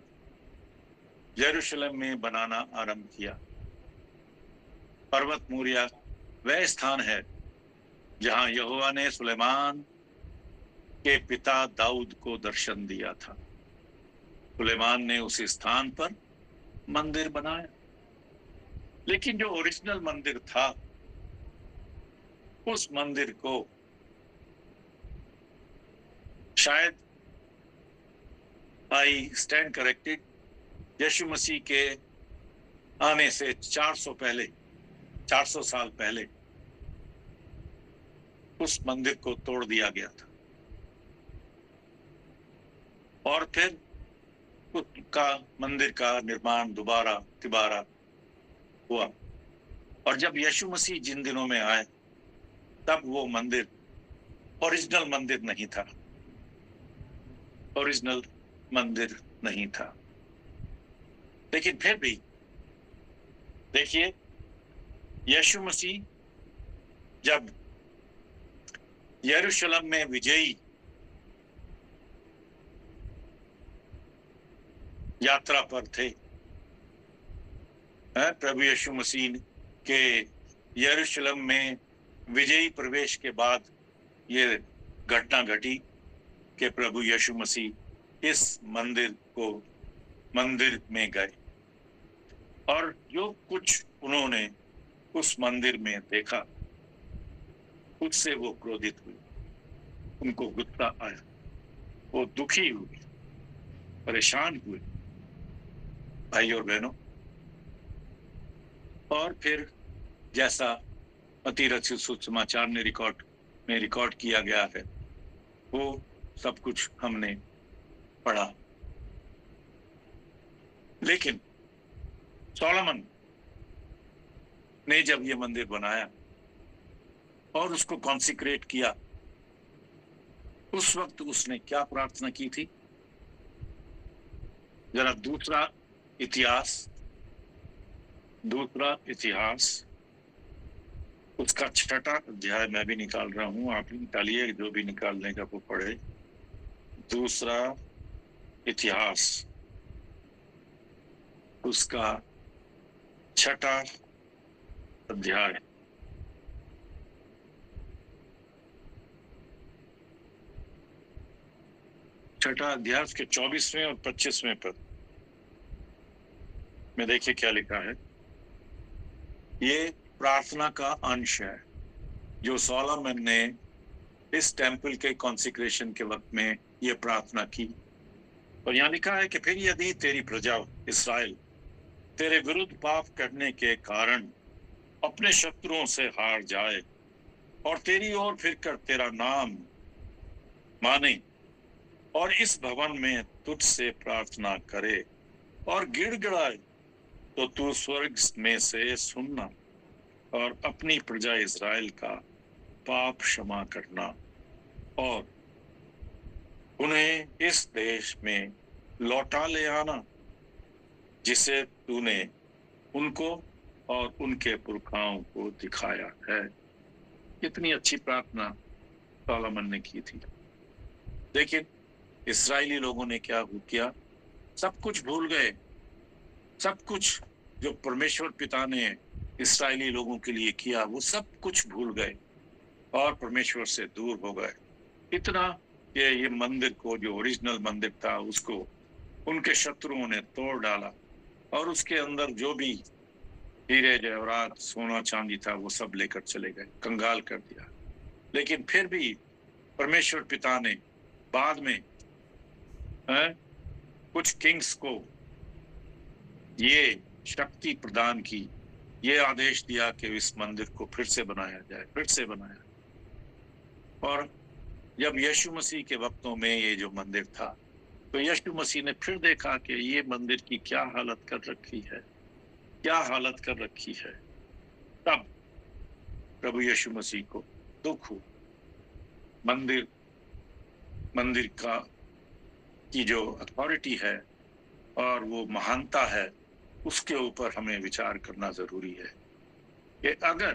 यरूशलेम में बनाना आरंभ किया। पर्वत मोरिया वह स्थान है जहां यहोवा ने सुलेमान के पिता दाऊद को दर्शन दिया था। सुलेमान ने उस स्थान पर मंदिर बनाया। लेकिन जो ओरिजिनल मंदिर था, उस मंदिर को शायद आई स्टैंड करेक्टेड, यीशु मसीह के आने से 400 साल पहले उस मंदिर को तोड़ दिया गया था और फिर उसका मंदिर का निर्माण तिबारा हुआ। और जब यीशु मसीह जिन दिनों में आए तब वो मंदिर ओरिजिनल मंदिर नहीं था, ओरिजिनल मंदिर नहीं था। लेकिन फिर भी देखिए, यीशु मसीह जब यरूशलेम में विजयी यात्रा पर थे, प्रभु यीशु मसीह के यरूशलेम में विजयी प्रवेश के बाद ये घटना घटी कि प्रभु यीशु मसीह इस मंदिर में गए, और जो कुछ उन्होंने उस मंदिर में देखा उससे वो क्रोधित हुए, उनको गुस्सा आया, वो दुखी हुए, परेशान हुए भाई और बहनों। और फिर जैसा मत्ती रचित सुसमाचार में रिकॉर्ड किया गया है, वो सब कुछ हमने पढ़ा। लेकिन सोलोमन ने जब ये मंदिर बनाया और उसको कॉन्सिक्रेट किया, उस वक्त उसने क्या प्रार्थना की थी? जरा दूसरा इतिहास उसका 6वां अध्याय मैं भी निकाल रहा हूं, आप निकालिए, जो भी निकालने का वो पढ़े। दूसरा इतिहास उसका 6वां अध्याय, छठा अध्याय के 24वें और 25वें पद में देखिए क्या लिखा है। ये प्रार्थना का अंश है जो सोलोमन ने इस टेंपल के कॉन्सिक्रेशन के वक्त में ये प्रार्थना की। और यहाँ लिखा है कि फिर यदि तेरी प्रजा इस्राएल तेरे विरुद्ध पाप करने के कारण अपने शत्रुओं से हार जाए और तेरी ओर फिरकर तेरा नाम माने और इस भवन में तुझसे प्रार्थना करे और गिड़गिड़ाए, तो तू स्वर्ग में से सुनना और अपनी प्रजा इस्राएल का पाप क्षमा करना और उन्हें इस देश में लौटा ले आना जिसे तूने उनको और उनके पुरखाओं को दिखाया है। कितनी अच्छी प्रार्थना सोलोमन ने की थी। लेकिन इस्राएली लोगों ने क्या किया? सब कुछ भूल गए। सब कुछ जो परमेश्वर पिता ने इस्राएली लोगों के लिए किया वो सब कुछ भूल गए और परमेश्वर से दूर हो गए। इतना कि ये मंदिर को, जो ओरिजिनल मंदिर था, उसको उनके शत्रुओं ने तोड़ डाला और उसके अंदर जो भी हीरे जवाहरात सोना चांदी था वो सब लेकर चले गए, कंगाल कर दिया। लेकिन फिर भी परमेश्वर पिता ने बाद में कुछ किंग्स को ये शक्ति प्रदान की, ये आदेश दिया कि इस मंदिर को फिर से बनाया जाए, फिर से बनाया। और जब यीशु मसीह के वक्तों में ये जो मंदिर था, तो यीशु मसीह ने फिर देखा कि ये मंदिर की क्या हालत कर रखी है, क्या हालत कर रखी है। तब प्रभु यीशु मसीह को दुख हुआ। मंदिर की जो अथॉरिटी है और वो महानता है, उसके ऊपर हमें विचार करना जरूरी है कि अगर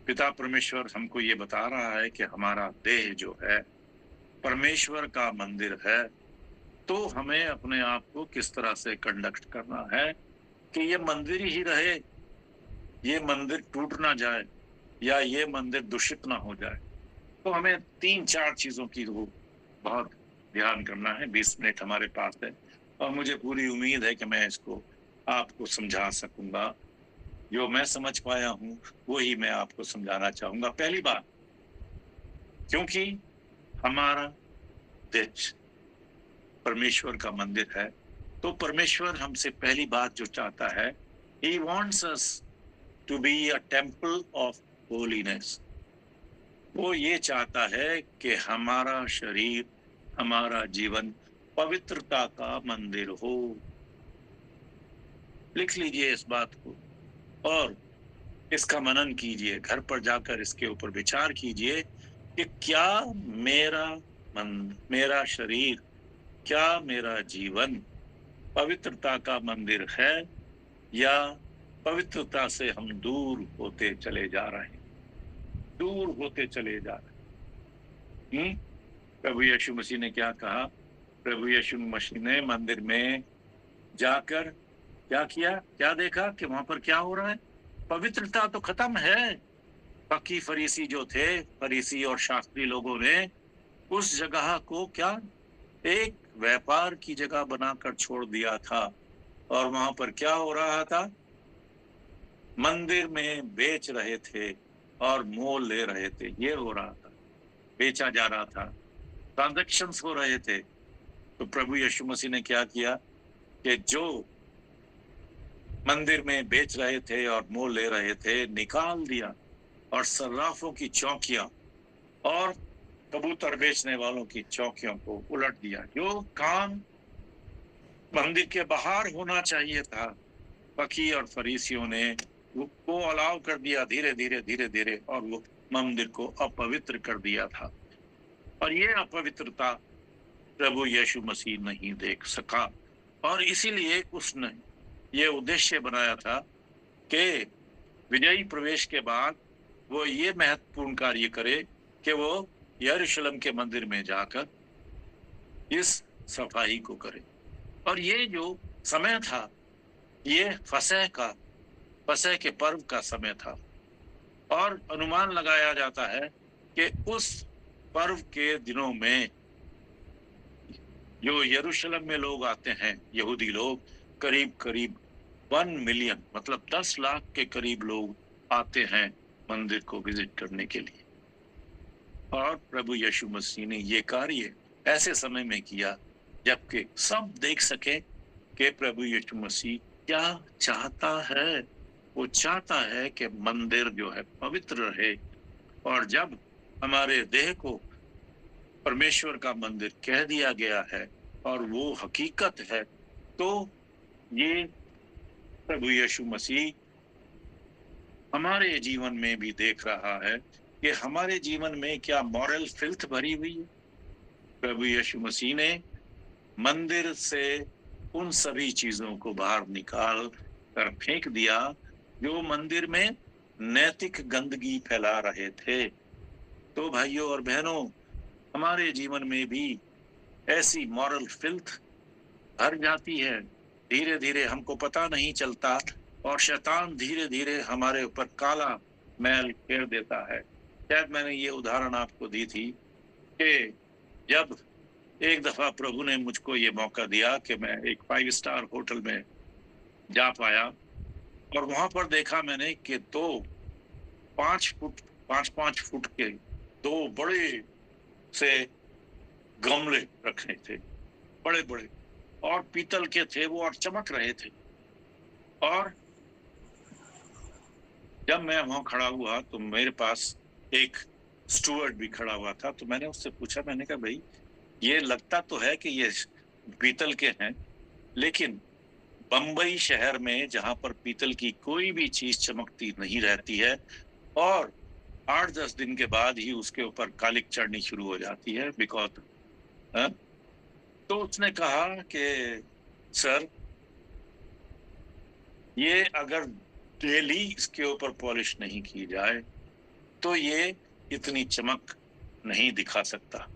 पिता परमेश्वर हमको ये बता रहा है कि हमारा देह जो है परमेश्वर का मंदिर है, तो हमें अपने आप को किस तरह से कंडक्ट करना है कि ये मंदिर ही रहे, ये मंदिर टूट ना जाए या ये मंदिर दूषित ना हो जाए। तो हमें 3-4 चीजों की बहुत ध्यान करना है। 20 मिनट हमारे पास है और मुझे पूरी उम्मीद है कि मैं इसको आपको समझा सकूंगा। जो मैं समझ पाया हूं वही मैं आपको समझाना चाहूंगा। पहली बात, क्योंकि हमारा देश परमेश्वर का मंदिर है, तो परमेश्वर हमसे पहली बात जो चाहता है, He wants us to be a temple of holiness। वो ये चाहता है कि हमारा शरीर, हमारा जीवन पवित्रता का मंदिर हो। लिख लीजिए इस बात को। और इसका मनन कीजिए, घर पर जाकर इसके ऊपर विचार कीजिए कि क्या मेरा मन, मेरा शरीर, क्या मेरा जीवन पवित्रता का मंदिर है या पवित्रता से हम दूर होते चले जा रहे हैं, दूर होते चले जा रहे हैं। प्रभु यीशु मसीह ने क्या कहा? प्रभु यीशु मसीह ने मंदिर में जाकर क्या किया, क्या देखा कि वहां पर क्या हो रहा है? पवित्रता तो खत्म है। बाकी फरीसी जो थे, फरीसी और शास्त्री लोगों ने उस जगह को क्या एक व्यापार की जगह बनाकर छोड़ दिया था। और वहां पर क्या हो रहा था? मंदिर में बेच रहे थे और मोल ले रहे थे। ये हो रहा था, बेचा जा रहा था, ट्रांजैक्शंस हो रहे थे। तो प्रभु यीशु मसीह ने क्या किया कि जो मंदिर में बेच रहे थे और मोल ले रहे थे, निकाल दिया और सर्राफों की चौकियां और कबूतर बेचने वालों की चौकियों को उलट दिया। जो काम मंदिर के बाहर होना चाहिए था, फकीर और फरीसियों ने वो अलाव कर दिया धीरे धीरे, और वो मंदिर को अपवित्र कर दिया था। और ये अपवित्रता प्रभु यीशु मसीह नहीं देख सका, और इसीलिए उसने ये उद्देश्य बनाया था कि विजयी प्रवेश के बाद वो ये महत्वपूर्ण कार्य करे कि वो यरूशलेम के मंदिर में जाकर इस सफाई को करे। और ये जो समय था, ये फसह के पर्व का समय था, और अनुमान लगाया जाता है कि उस पर्व के दिनों में जो यरूशलेम में लोग आते हैं, यहूदी लोग, करीब 1 मिलियन, मतलब 10 लाख के करीब लोग आते हैं मंदिर को विजिट करने के लिए। और प्रभु यीशु मसीह ने ये कार्य ऐसे समय में किया जबकि सब देख सके कि प्रभु यीशु मसीह क्या चाहता है। वो चाहता है कि मंदिर जो है पवित्र रहे, और जब हमारे देह को परमेश्वर का मंदिर कह दिया गया है और वो हकीकत है, तो ये प्रभु यीशु मसीह हमारे जीवन में भी देख रहा है कि हमारे जीवन में क्या मॉरल फिल्थ भरी हुई है। प्रभु यीशु मसीह ने मंदिर से उन सभी चीजों को बाहर निकाल कर फेंक दिया जो मंदिर में नैतिक गंदगी फैला रहे थे। तो भाइयों और बहनों, हमारे जीवन में भी ऐसी मॉरल फिल्थ भर जाती है, धीरे धीरे हमको पता नहीं चलता, और शैतान धीरे धीरे हमारे ऊपर काला मैल फेर देता है। शायद मैंने ये उदाहरण आपको दी थी कि जब एक दफा प्रभु ने मुझको ये मौका दिया कि मैं एक 5 स्टार होटल में जा पाया, और वहां पर देखा मैंने कि 5 फुट के 2 बड़े से गमले रखे थे, बड़े बड़े, और पीतल के थे वो, और चमक रहे थे। और जब मैं वहां खड़ा हुआ तो मेरे पास एक स्टूवर्ड भी खड़ा हुआ था। तो मैंने उससे पूछा, मैंने कहा भाई ये लगता तो है कि ये पीतल के हैं, लेकिन बंबई शहर में जहां पर पीतल की कोई भी चीज चमकती नहीं रहती है, और 8-10 दिन के बाद ही उसके ऊपर कालिक चढ़नी शुरू हो जाती है, बिकॉज तो उसने कहा कि सर ये अगर डेली इसके ऊपर पॉलिश नहीं की जाए तो ये इतनी चमक नहीं दिखा सकता,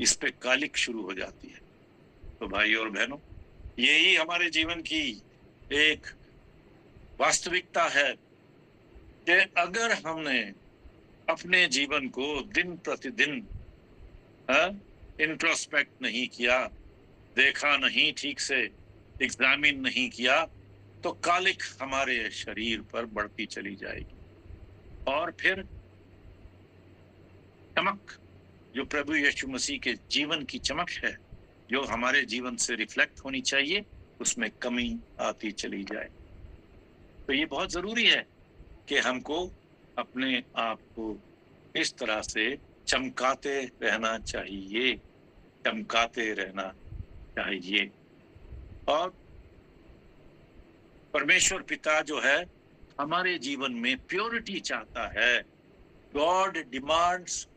इस पे कालिक शुरू हो जाती है। तो भाई और बहनों, यही हमारे जीवन की एक वास्तविकता है कि अगर हमने अपने जीवन को दिन प्रतिदिन इंट्रोस्पेक्ट नहीं किया, देखा नहीं, ठीक से एग्जामिन नहीं किया, तो कालिक हमारे शरीर पर बढ़ती चली जाएगी, और फिर चमक जो प्रभु यीशु मसीह के जीवन की चमक है, जो हमारे जीवन से रिफ्लेक्ट होनी चाहिए, उसमें कमी आती चली जाए। तो ये बहुत जरूरी है कि हमको अपने आप को इस तरह से चमकाते रहना चाहिए, चमकाते रहना चाहिए। और परमेश्वर पिता जो है हमारे जीवन में प्योरिटी चाहता है। God demands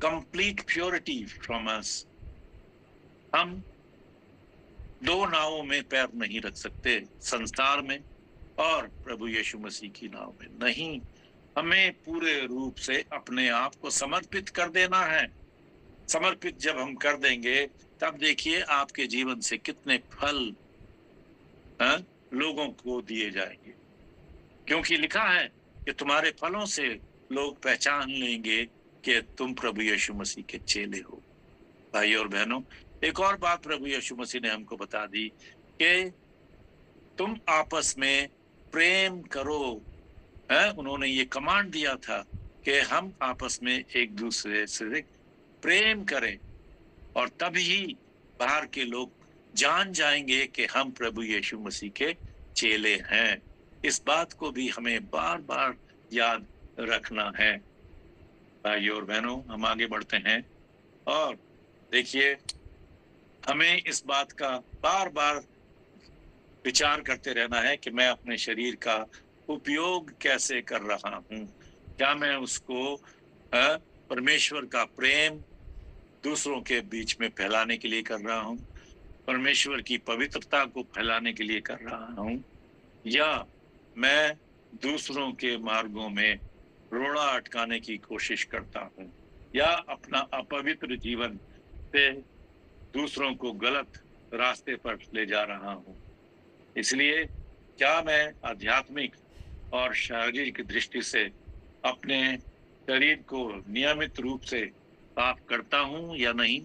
complete purity from us. हम दो नावों में पैर नहीं रख सकते, संसार में और प्रभु यीशु मसीह की नाव में नहीं। हमें पूरे रूप से अपने आप को समर्पित कर देना है। समर्पित जब हम कर देंगे तब देखिए आपके जीवन से कितने फल लोगों को दिए जाएंगे, क्योंकि लिखा है कि तुम्हारे फलों से लोग पहचान लेंगे कि तुम प्रभु यीशु मसीह के चेले हो। भाई और बहनों, एक और बात प्रभु यीशु मसीह ने हमको बता दी कि तुम आपस में प्रेम करो। उन्होंने ये कमांड दिया था कि हम आपस में एक दूसरे से प्रेम करें, और तभी बाहर के लोग जान जाएंगे कि हम प्रभु यीशु मसीह के चेले हैं। इस बात को भी हमें बार बार याद रखना है। भाइयों और बहनों, हम आगे बढ़ते हैं और देखिए हमें इस बात का बार बार विचार करते रहना है कि मैं अपने शरीर का उपयोग कैसे कर रहा हूँ। क्या मैं उसको परमेश्वर का प्रेम दूसरों के बीच में फैलाने के लिए कर रहा हूँ, परमेश्वर की पवित्रता को फैलाने के लिए कर रहा हूँ, या मैं दूसरों के मार्गों में रोड़ा अटकाने की कोशिश करता हूँ, या अपना अपवित्र जीवन से दूसरों को गलत रास्ते पर ले जा रहा हूँ। इसलिए क्या मैं आध्यात्मिक और शारीरिक दृष्टि से अपने शरीर को नियमित रूप से साफ करता हूँ या नहीं?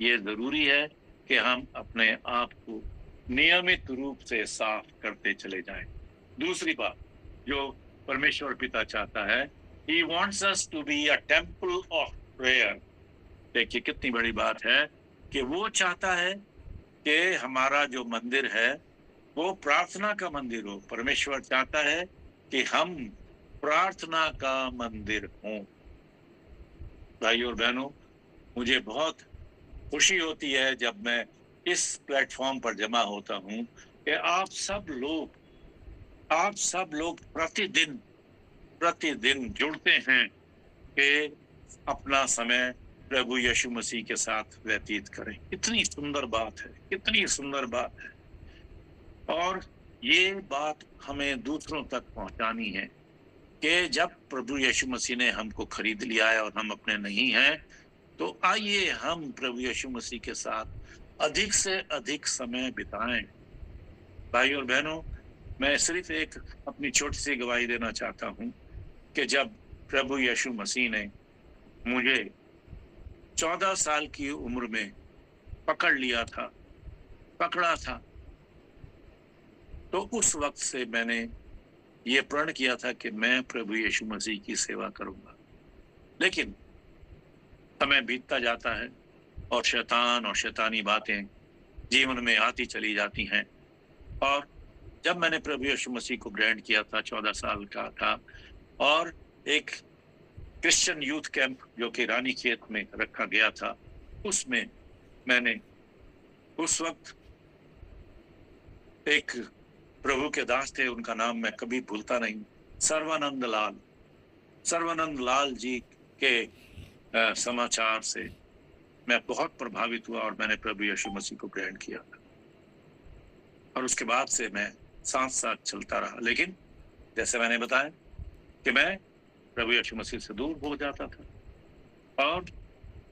ये जरूरी है कि हम अपने आप को नियमित रूप से साफ करते चले जाएं। दूसरी बात जो परमेश्वर पिता चाहता है, He wants us to be a temple of prayer। देखिए कितनी बड़ी बात है कि वो चाहता है कि हमारा जो मंदिर है वो प्रार्थना का मंदिर हो। परमेश्वर चाहता है कि हम प्रार्थना का मंदिर हों। भाइयों और बहनों, मुझे बहुत खुशी होती है जब मैं इस प्लेटफॉर्म पर जमा होता हूं कि आप सब लोग प्रतिदिन जुड़ते हैं कि अपना समय प्रभु यीशु मसीह के साथ व्यतीत करें। कितनी सुंदर बात है, कितनी सुंदर बात है। और ये बात हमें दूसरों तक पहुंचानी है कि जब प्रभु यीशु मसीह ने हमको खरीद लिया है और हम अपने नहीं हैं, तो आइए हम प्रभु यीशु मसीह के साथ अधिक से अधिक समय बिताएं। भाई और बहनों, मैं सिर्फ एक अपनी छोटी सी गवाही देना चाहता हूं कि जब प्रभु यीशु मसीह ने मुझे 14 साल की उम्र में पकड़ा था, तो उस वक्त से मैंने ये प्रण किया था कि मैं प्रभु यीशु मसीह की सेवा करूंगा। लेकिन समय बीतता जाता है और शैतान और शैतानी बातें जीवन में आती चली जाती हैं। और जब मैंने प्रभु यीशु मसीह को ग्रहण किया था, 14 साल का था, और एक क्रिश्चियन यूथ कैंप जो कि रानीखेत में रखा गया था, उसमें मैंने उस वक्त एक प्रभु के दास थे, उनका नाम मैं कभी भूलता नहीं, सर्वानंद लाल जी के समाचार से मैं बहुत प्रभावित हुआ और मैंने प्रभु यीशु मसीह को ग्रहण किया। और उसके बाद से मैं साथ साथ चलता रहा। लेकिन जैसे मैंने बताया कि मैं प्रभु यीशु मसीह से दूर हो जाता था और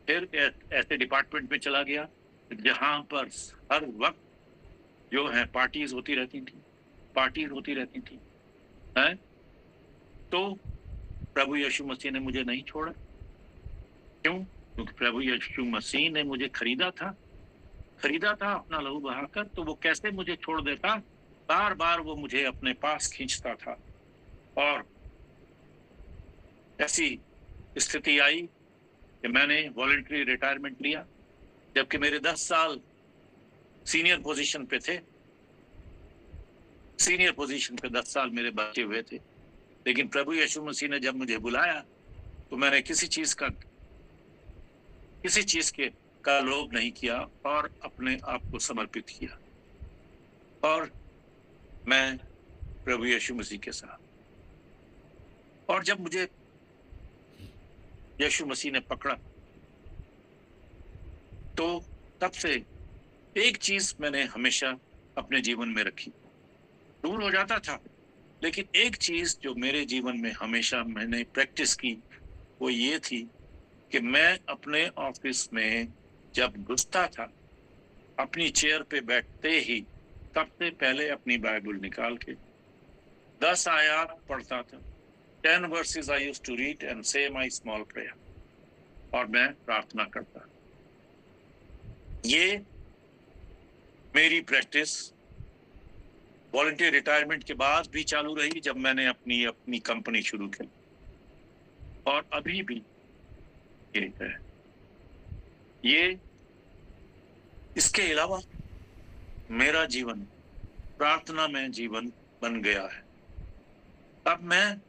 फिर ऐसे डिपार्टमेंट में चला गया जहां पर हर वक्त जो है पार्टीज होती रहती थी हैं? तो प्रभु यीशु मसीह ने मुझे नहीं छोड़ा। क्यों? क्योंकि प्रभु यीशु मसीह ने मुझे खरीदा था अपना लहू बहाकर। तो वो कैसे मुझे छोड़ देता? बार बार वो मुझे अपने पास खींचता था। और ऐसी स्थिति आई कि मैंने वॉलंटरी रिटायरमेंट लिया, जबकि मेरे 10 साल सीनियर पोजीशन पे थे। सीनियर पोजीशन पे 10 साल मेरे बचे हुए थे। लेकिन प्रभु यीशु मसीह ने जब मुझे बुलाया तो मैंने किसी चीज का लोभ नहीं किया और अपने आप को समर्पित किया। और मैं प्रभु यीशु मसीह के साथ। और जब मुझे यीशु मसीह ने पकड़ा तो तब से एक चीज मैंने हमेशा अपने जीवन में रखी। दूर हो जाता था, लेकिन एक चीज जो मेरे जीवन में हमेशा मैंने प्रैक्टिस की वो ये थी कि मैं अपने ऑफिस में जब घुसता था, अपनी चेयर पे बैठते ही सबसे पहले अपनी बाइबल निकाल के 10 आयत पढ़ता था। 10 verses I used to read and say my small prayer, और मैं प्रार्थना करता। ये मेरी प्रैक्टिस वॉलंटियर रिटायरमेंट के बाद भी चालू रही, जब मैंने अपनी कंपनी शुरू की, और अभी भी ये है। ये इसके अलावा मेरा जीवन प्रार्थना में जीवन बन गया है। अब मैं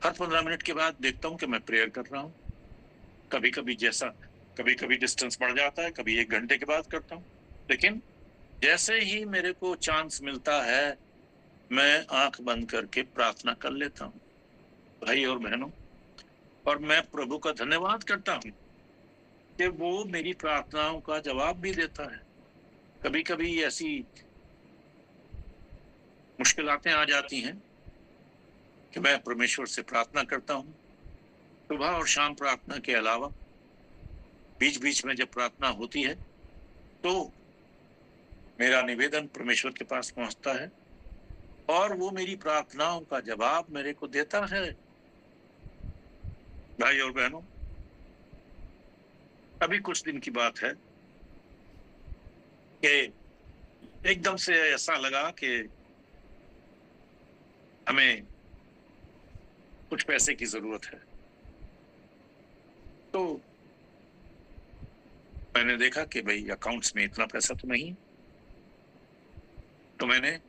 हर 15 मिनट के बाद देखता हूं कि मैं प्रेयर कर रहा हूं। कभी कभी डिस्टेंस बढ़ जाता है, कभी 1 घंटे के बाद करता हूं, लेकिन जैसे ही मेरे को चांस मिलता है मैं आंख बंद करके प्रार्थना कर लेता हूं, भाई और बहनों। और मैं प्रभु का धन्यवाद करता हूं कि वो मेरी प्रार्थनाओं का जवाब भी देता है। कभी कभी ऐसी मुश्किलातें आ जाती हैं कि मैं परमेश्वर से प्रार्थना करता हूं। सुबह और शाम प्रार्थना के अलावा बीच बीच में जब प्रार्थना होती है तो मेरा निवेदन परमेश्वर के पास पहुंचता है और वो मेरी प्रार्थनाओं का जवाब मेरे को देता है। भाई और बहनों, अभी कुछ दिन की बात है कि एकदम से ऐसा लगा कि हमें कुछ पैसे की जरूरत है। तो मैंने देखा कि भाई अकाउंट्स में इतना पैसा तो नहीं, तो मैंने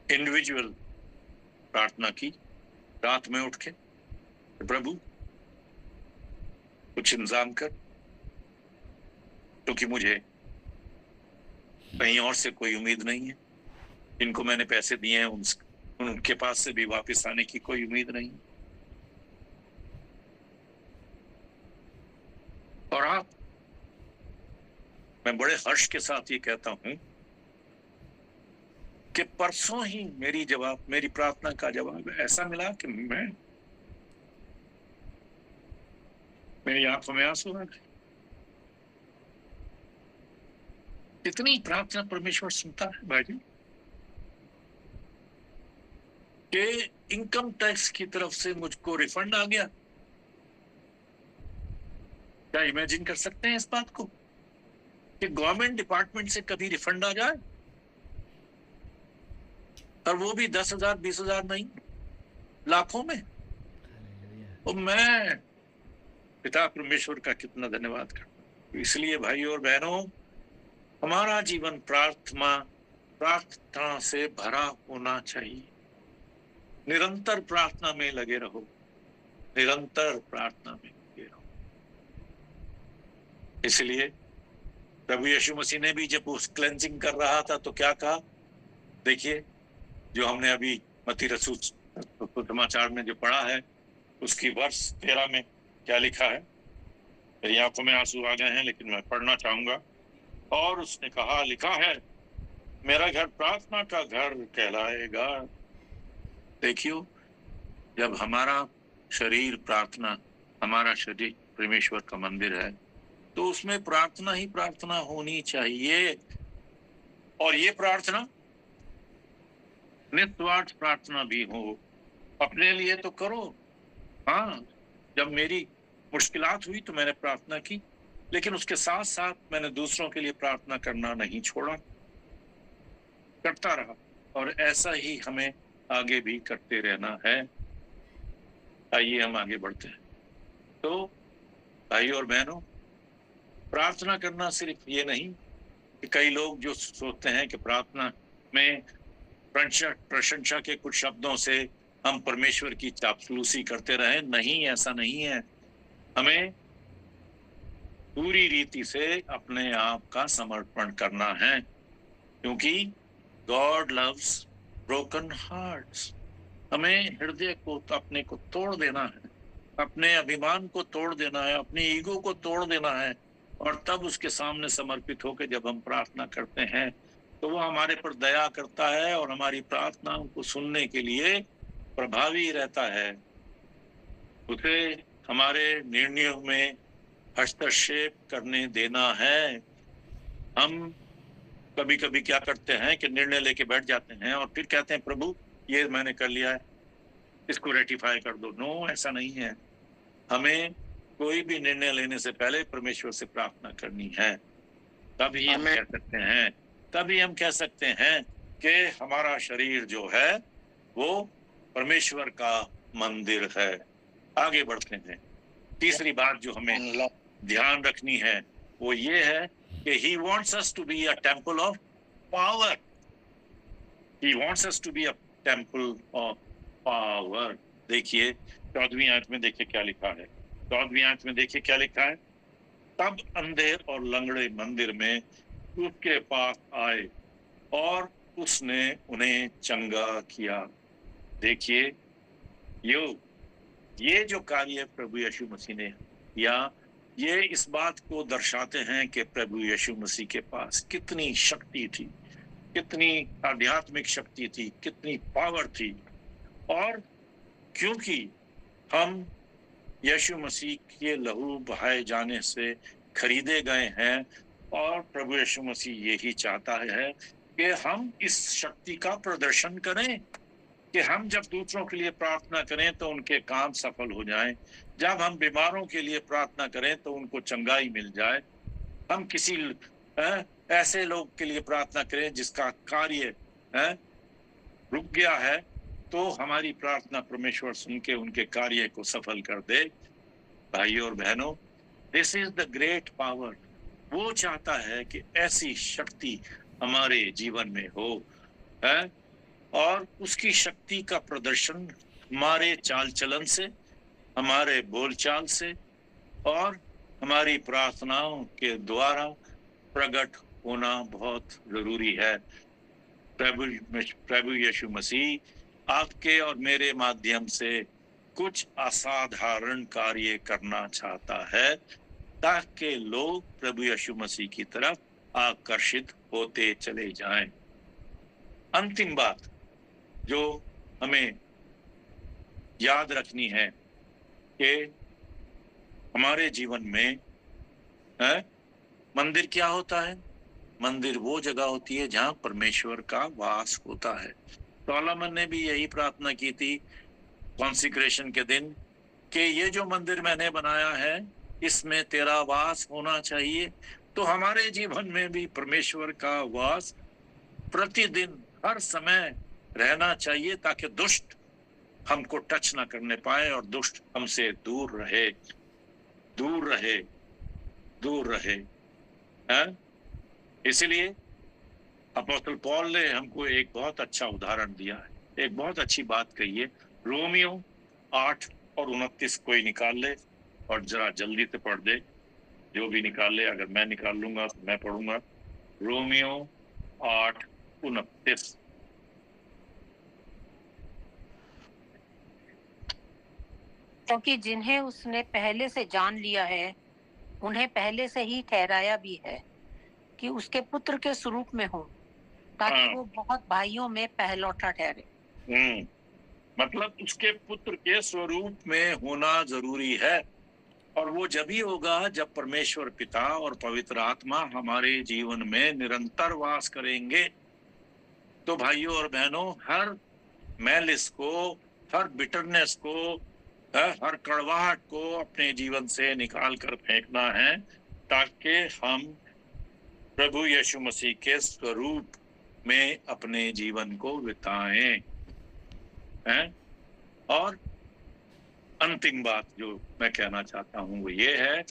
इंडिविजुअल प्रार्थना की रात में उठ के, प्रभु कुछ इंतजाम कर, क्योंकि मुझे कहीं और से कोई उम्मीद नहीं है। जिनको मैंने पैसे दिए हैं उनके पास से भी वापस आने की कोई उम्मीद नहीं। और आप, मैं बड़े हर्ष के साथ ये कहता हूं कि परसों ही मेरी प्रार्थना का जवाब ऐसा मिला कि मेरी आंखों में आंसू आ गए। इतनी प्रार्थना परमेश्वर सुनता है भाई कि इनकम टैक्स की तरफ से मुझको रिफंड आ गया। क्या इमेजिन कर सकते हैं इस बात को कि गवर्नमेंट डिपार्टमेंट से कभी रिफंड आ जाए, और वो भी 10,000 20,000 नहीं, लाखों में। और मैं पिता परमेश्वर का कितना धन्यवाद करता हूं। इसलिए भाई और बहनों, हमारा जीवन प्रार्थना से भरा होना चाहिए। निरंतर प्रार्थना में लगे रहो, निरंतर प्रार्थना में लगे रहो। इसलिए प्रभु यीशु मसीह ने भी जब उस क्लेंजिंग कर रहा था तो क्या कहा, देखिए जो हमने अभी मत्ती रसूल समाचार में जो पढ़ा है, उसकी वर्ष 13 में क्या लिखा है। मेरी आंखों में आंसू आ गए हैं, लेकिन मैं पढ़ना चाहूंगा। और उसने कहा, लिखा है, मेरा घर प्रार्थना का घर कहलाएगा। देखियो, जब हमारा शरीर प्रार्थना, हमारा शरीर परमेश्वर का मंदिर है, तो उसमें प्रार्थना ही प्रार्थना होनी चाहिए। और ये प्रार्थना निस्वार्थ प्रार्थना भी हो। अपने लिए तो करो, हाँ, जब मेरी मुश्किलात हुई तो मैंने प्रार्थना की, लेकिन उसके साथ साथ मैंने दूसरों के लिए प्रार्थना करना नहीं छोड़ा, करता रहा। और ऐसा ही हमें आगे भी करते रहना है। आइए हम आगे बढ़ते हैं। तो भाई और बहनों, प्रार्थना करना सिर्फ ये नहीं कि कई लोग जो सोचते हैं कि प्रार्थना में प्रशंसा के कुछ शब्दों से हम परमेश्वर की चापलूसी करते रहें। नहीं, ऐसा नहीं है। हमें पूरी रीति से अपने आप का समर्पण करना है, क्योंकि गॉड लव्स ब्रोकन हार्ट्स। हमें हृदय को अपने को तोड़ देना है, अपने अभिमान को तोड़ देना है, अपनी ईगो को तोड़ देना है, और तब उसके सामने समर्पित होकर जब हम प्रार्थना करते हैं तो वो हमारे पर दया करता है और हमारी प्रार्थनाओं को सुनने के लिए प्रभावी रहता है। उसे हमारे निर्णयों में हस्तक्षेप करने देना है। हम कभी कभी क्या करते हैं कि निर्णय लेके बैठ जाते हैं और फिर कहते हैं प्रभु ये मैंने कर लिया है, इसको रेटिफाई कर दो। नो, ऐसा नहीं है। हमें कोई भी निर्णय लेने से पहले परमेश्वर से प्रार्थना करनी है। तभी हम कह सकते हैं, तभी हम कह सकते हैं कि हमारा शरीर जो है वो परमेश्वर का मंदिर है। आगे बढ़ते हैं। तीसरी बात जो हमें ध्यान रखनी है वो ये है कि he wants us to be a temple of power. He wants us to be a temple of power. देखिए 14वीं आयत में देखिए क्या लिखा है। 14वीं आयत में देखिए क्या लिखा है। तब अंधे और लंगड़े मंदिर में उसके पास आए और उसने उन्हें चंगा किया। देखिए ये जो कार्य प्रभु यीशु मसीह ने किया, ये इस बात को दर्शाते हैं कि प्रभु यीशु मसीह के पास कितनी शक्ति थी, कितनी आध्यात्मिक शक्ति थी, कितनी पावर थी। और क्योंकि हम यीशु मसीह के लहू बहाए जाने से खरीदे गए हैं और प्रभु यीशु मसीह यही चाहता है कि हम इस शक्ति का प्रदर्शन करें, कि हम जब दूसरों के लिए प्रार्थना करें तो उनके काम सफल हो जाएं, जब हम बीमारों के लिए प्रार्थना करें तो उनको चंगाई मिल जाए, हम किसी ऐसे लोग के लिए प्रार्थना करें जिसका कार्य रुक गया है तो हमारी प्रार्थना परमेश्वर सुन के उनके कार्य को सफल कर दे। भाइयों और बहनों, this is the great power. वो चाहता है कि ऐसी शक्ति हमारे जीवन में हो है, और उसकी शक्ति का प्रदर्शन हमारे चाल चलन से, हमारे बोलचाल से और हमारी प्रार्थनाओं के द्वारा प्रकट होना बहुत जरूरी है। प्रभु यीशु मसीह आपके और मेरे माध्यम से कुछ असाधारण कार्य करना चाहता है ताकि लोग प्रभु यीशु मसीह की तरफ आकर्षित होते चले जाएं। अंतिम बात जो हमें याद रखनी है कि हमारे जीवन में मंदिर क्या होता है। मंदिर वो जगह होती है जहां परमेश्वर का वास होता है। सोलोमन ने भी यही प्रार्थना की थी कॉन्सिक्रेशन के दिन कि ये जो मंदिर मैंने बनाया है इसमें तेरा वास होना चाहिए। तो हमारे जीवन में भी परमेश्वर का वास प्रतिदिन हर समय रहना चाहिए ताकि दुष्ट हमको टच ना करने पाए और दुष्ट हमसे दूर रहे, दूर रहे, दूर रहे। इसलिए अपोस्तल पौल ने हमको एक बहुत अच्छा उदाहरण दिया है, एक बहुत अच्छी बात कही है। रोमियो 8 और 29 कोई निकाल ले और जरा जल्दी से पढ़ दे, जो भी निकाल ले। अगर मैं निकाल लूंगा तो मैं पढ़ूंगा। रोमियो 8:29। क्योंकि जिन्हें उसने पहले से जान लिया है उन्हें पहले से ही ठहराया भी है कि उसके पुत्र के स्वरूप में हो, ताकि वो बहुत भाइयों में पहलौठा ठहरे। मतलब उसके पुत्र के स्वरूप में होना जरूरी है, और वो जब ही होगा जब परमेश्वर पिता और पवित्र आत्मा हमारे जीवन में निरंतर वास करेंगे। तो भाइयों और बहनों, हर मैलिस को, हर बिटरनेस को, हर कड़वाहट को अपने जीवन से निकाल कर फेंकना है ताकि हम प्रभु यीशु मसीह के स्वरूप में अपने जीवन को बिताएं। और अंतिम बात जो मैं कहना चाहता हूं वो ये है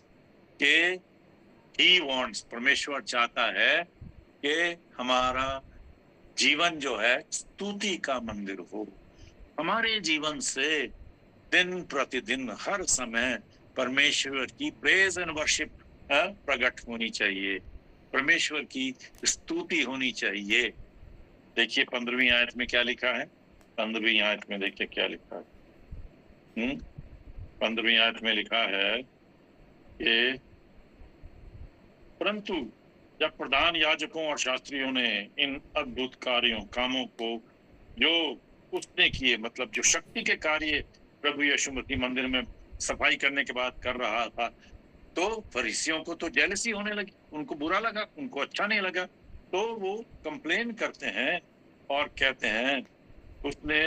कि he wants, परमेश्वर चाहता है कि हमारा जीवन जो है स्तुति का मंदिर हो। हमारे जीवन से दिन प्रतिदिन हर समय परमेश्वर की प्रेज एंड वर्शिप प्रकट होनी चाहिए, परमेश्वर की स्तुति होनी चाहिए। देखिए 15वीं आयत में क्या लिखा है। 15वीं आयत में देखिए क्या लिखा है। 15वीं आयत में लिखा है कि परंतु जब प्रधान याजकों और शास्त्रियों ने इन अद्भुत कामों को जो उसने किए, मतलब जो शक्ति के कार्य प्रभु यीशु मसीह मंदिर में सफाई करने के बाद कर रहा था, तो फरीसियों को तो जेलसी होने लगी, उनको बुरा लगा, उनको अच्छा नहीं लगा। तो वो कंप्लेन करते हैं और कहते हैं उसने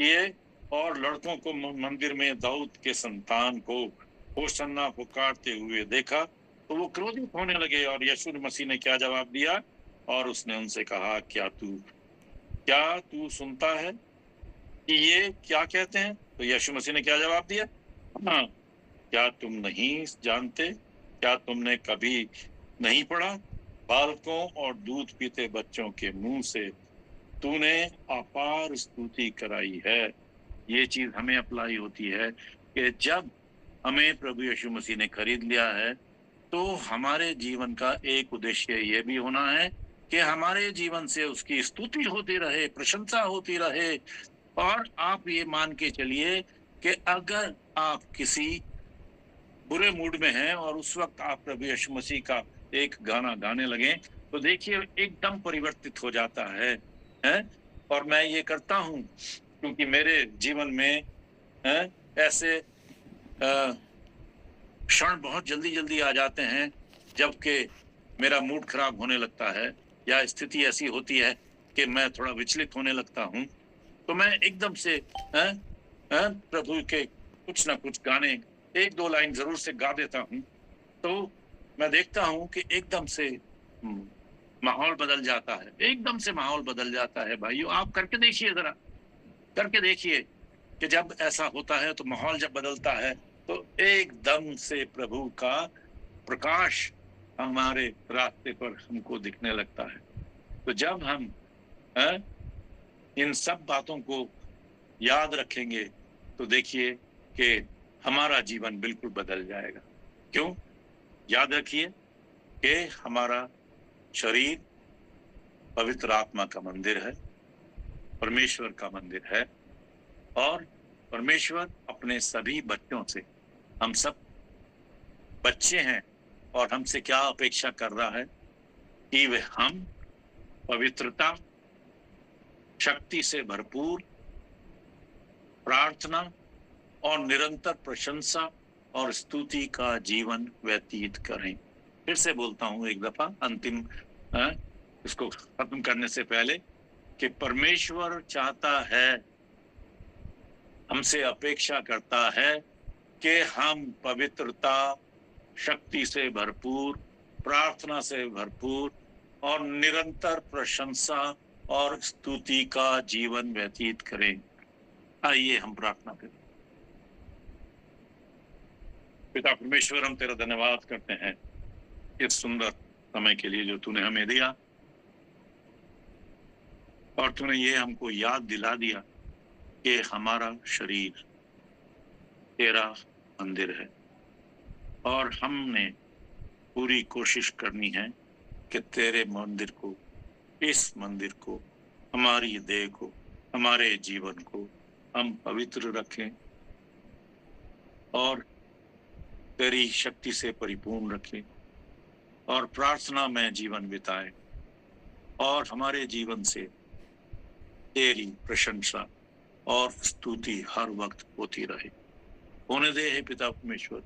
ये और लड़कों को मंदिर में दाऊद के संतान को होशन्ना पुकारते हुए देखा, तो वो क्रोधित होने लगे। और यीशु मसीह ने क्या जवाब दिया? और उसने उनसे कहा, क्या तू सुनता है कि ये क्या कहते हैं? तो यीशु मसीह ने क्या जवाब दिया? हाँ, क्या तुम नहीं जानते? क्या तुमने कभी नहीं पढ़ा, बालकों और दूध पीते बच्चों के मुंह से तूने अपार स्तुति कराई है। ये चीज हमें अप्लाई होती है कि जब हमें प्रभु यीशु मसीह ने खरीद लिया है, तो हमारे जीवन का एक उद्देश्य ये भी होना है कि हमारे जीवन से उसकी स्तुति होती रहे, प्रशंसा होती रहे। और आप ये मान के चलिए कि अगर आप किसी बुरे मूड में हैं और उस वक्त आप प्रभु यीशु मसीह का एक गाना गाने लगे, तो देखिए एकदम परिवर्तित हो जाता है? और मैं ये करता हूँ क्योंकि मेरे जीवन में ऐसे क्षण बहुत जल्दी आ जाते हैं जबकि मेरा मूड खराब होने लगता है या स्थिति ऐसी होती है कि मैं थोड़ा विचलित होने लगता हूँ, तो मैं एकदम से प्रभु के कुछ ना कुछ गाने, एक दो लाइन जरूर से गा देता हूँ। तो मैं देखता हूँ कि एकदम से माहौल बदल जाता है, एकदम से माहौल बदल जाता है। भाइयों, आप करके देखिए, जरा करके देखिए कि जब ऐसा होता है तो माहौल जब बदलता है तो एकदम से प्रभु का प्रकाश हमारे रास्ते पर हमको दिखने लगता है। तो जब हम इन सब बातों को याद रखेंगे तो देखिए कि हमारा जीवन बिल्कुल बदल जाएगा। क्यों? याद रखिए कि हमारा शरीर पवित्र आत्मा का मंदिर है, परमेश्वर का मंदिर है, और परमेश्वर अपने सभी बच्चों से, हम सब बच्चे हैं, और हमसे क्या अपेक्षा कर रहा है कि वे हम पवित्रता, शक्ति से भरपूर प्रार्थना और निरंतर प्रशंसा और स्तुति का जीवन व्यतीत करें। फिर से बोलता हूं एक दफा, अंतिम इसको खत्म करने से पहले, कि परमेश्वर चाहता है, हमसे अपेक्षा करता है कि हम पवित्रता, शक्ति से भरपूर, प्रार्थना से भरपूर और निरंतर प्रशंसा और स्तुति का जीवन व्यतीत करें। आइए हम प्रार्थना करें। पिता परमेश्वर, हम तेरा धन्यवाद करते हैं इस सुंदर समय के लिए जो तूने हमें दिया, और तूने ये हमको याद दिला दिया कि हमारा शरीर तेरा मंदिर है, और हमने पूरी कोशिश करनी है कि तेरे मंदिर को, इस मंदिर को, हमारी देह को, हमारे जीवन को हम पवित्र रखें और तेरी शक्ति से परिपूर्ण रखें, और प्रार्थना में जीवन बिताएं, और हमारे जीवन से तेरी प्रशंसा और स्तुति हर वक्त होती रहे। होने दे हे पिता परमेश्वर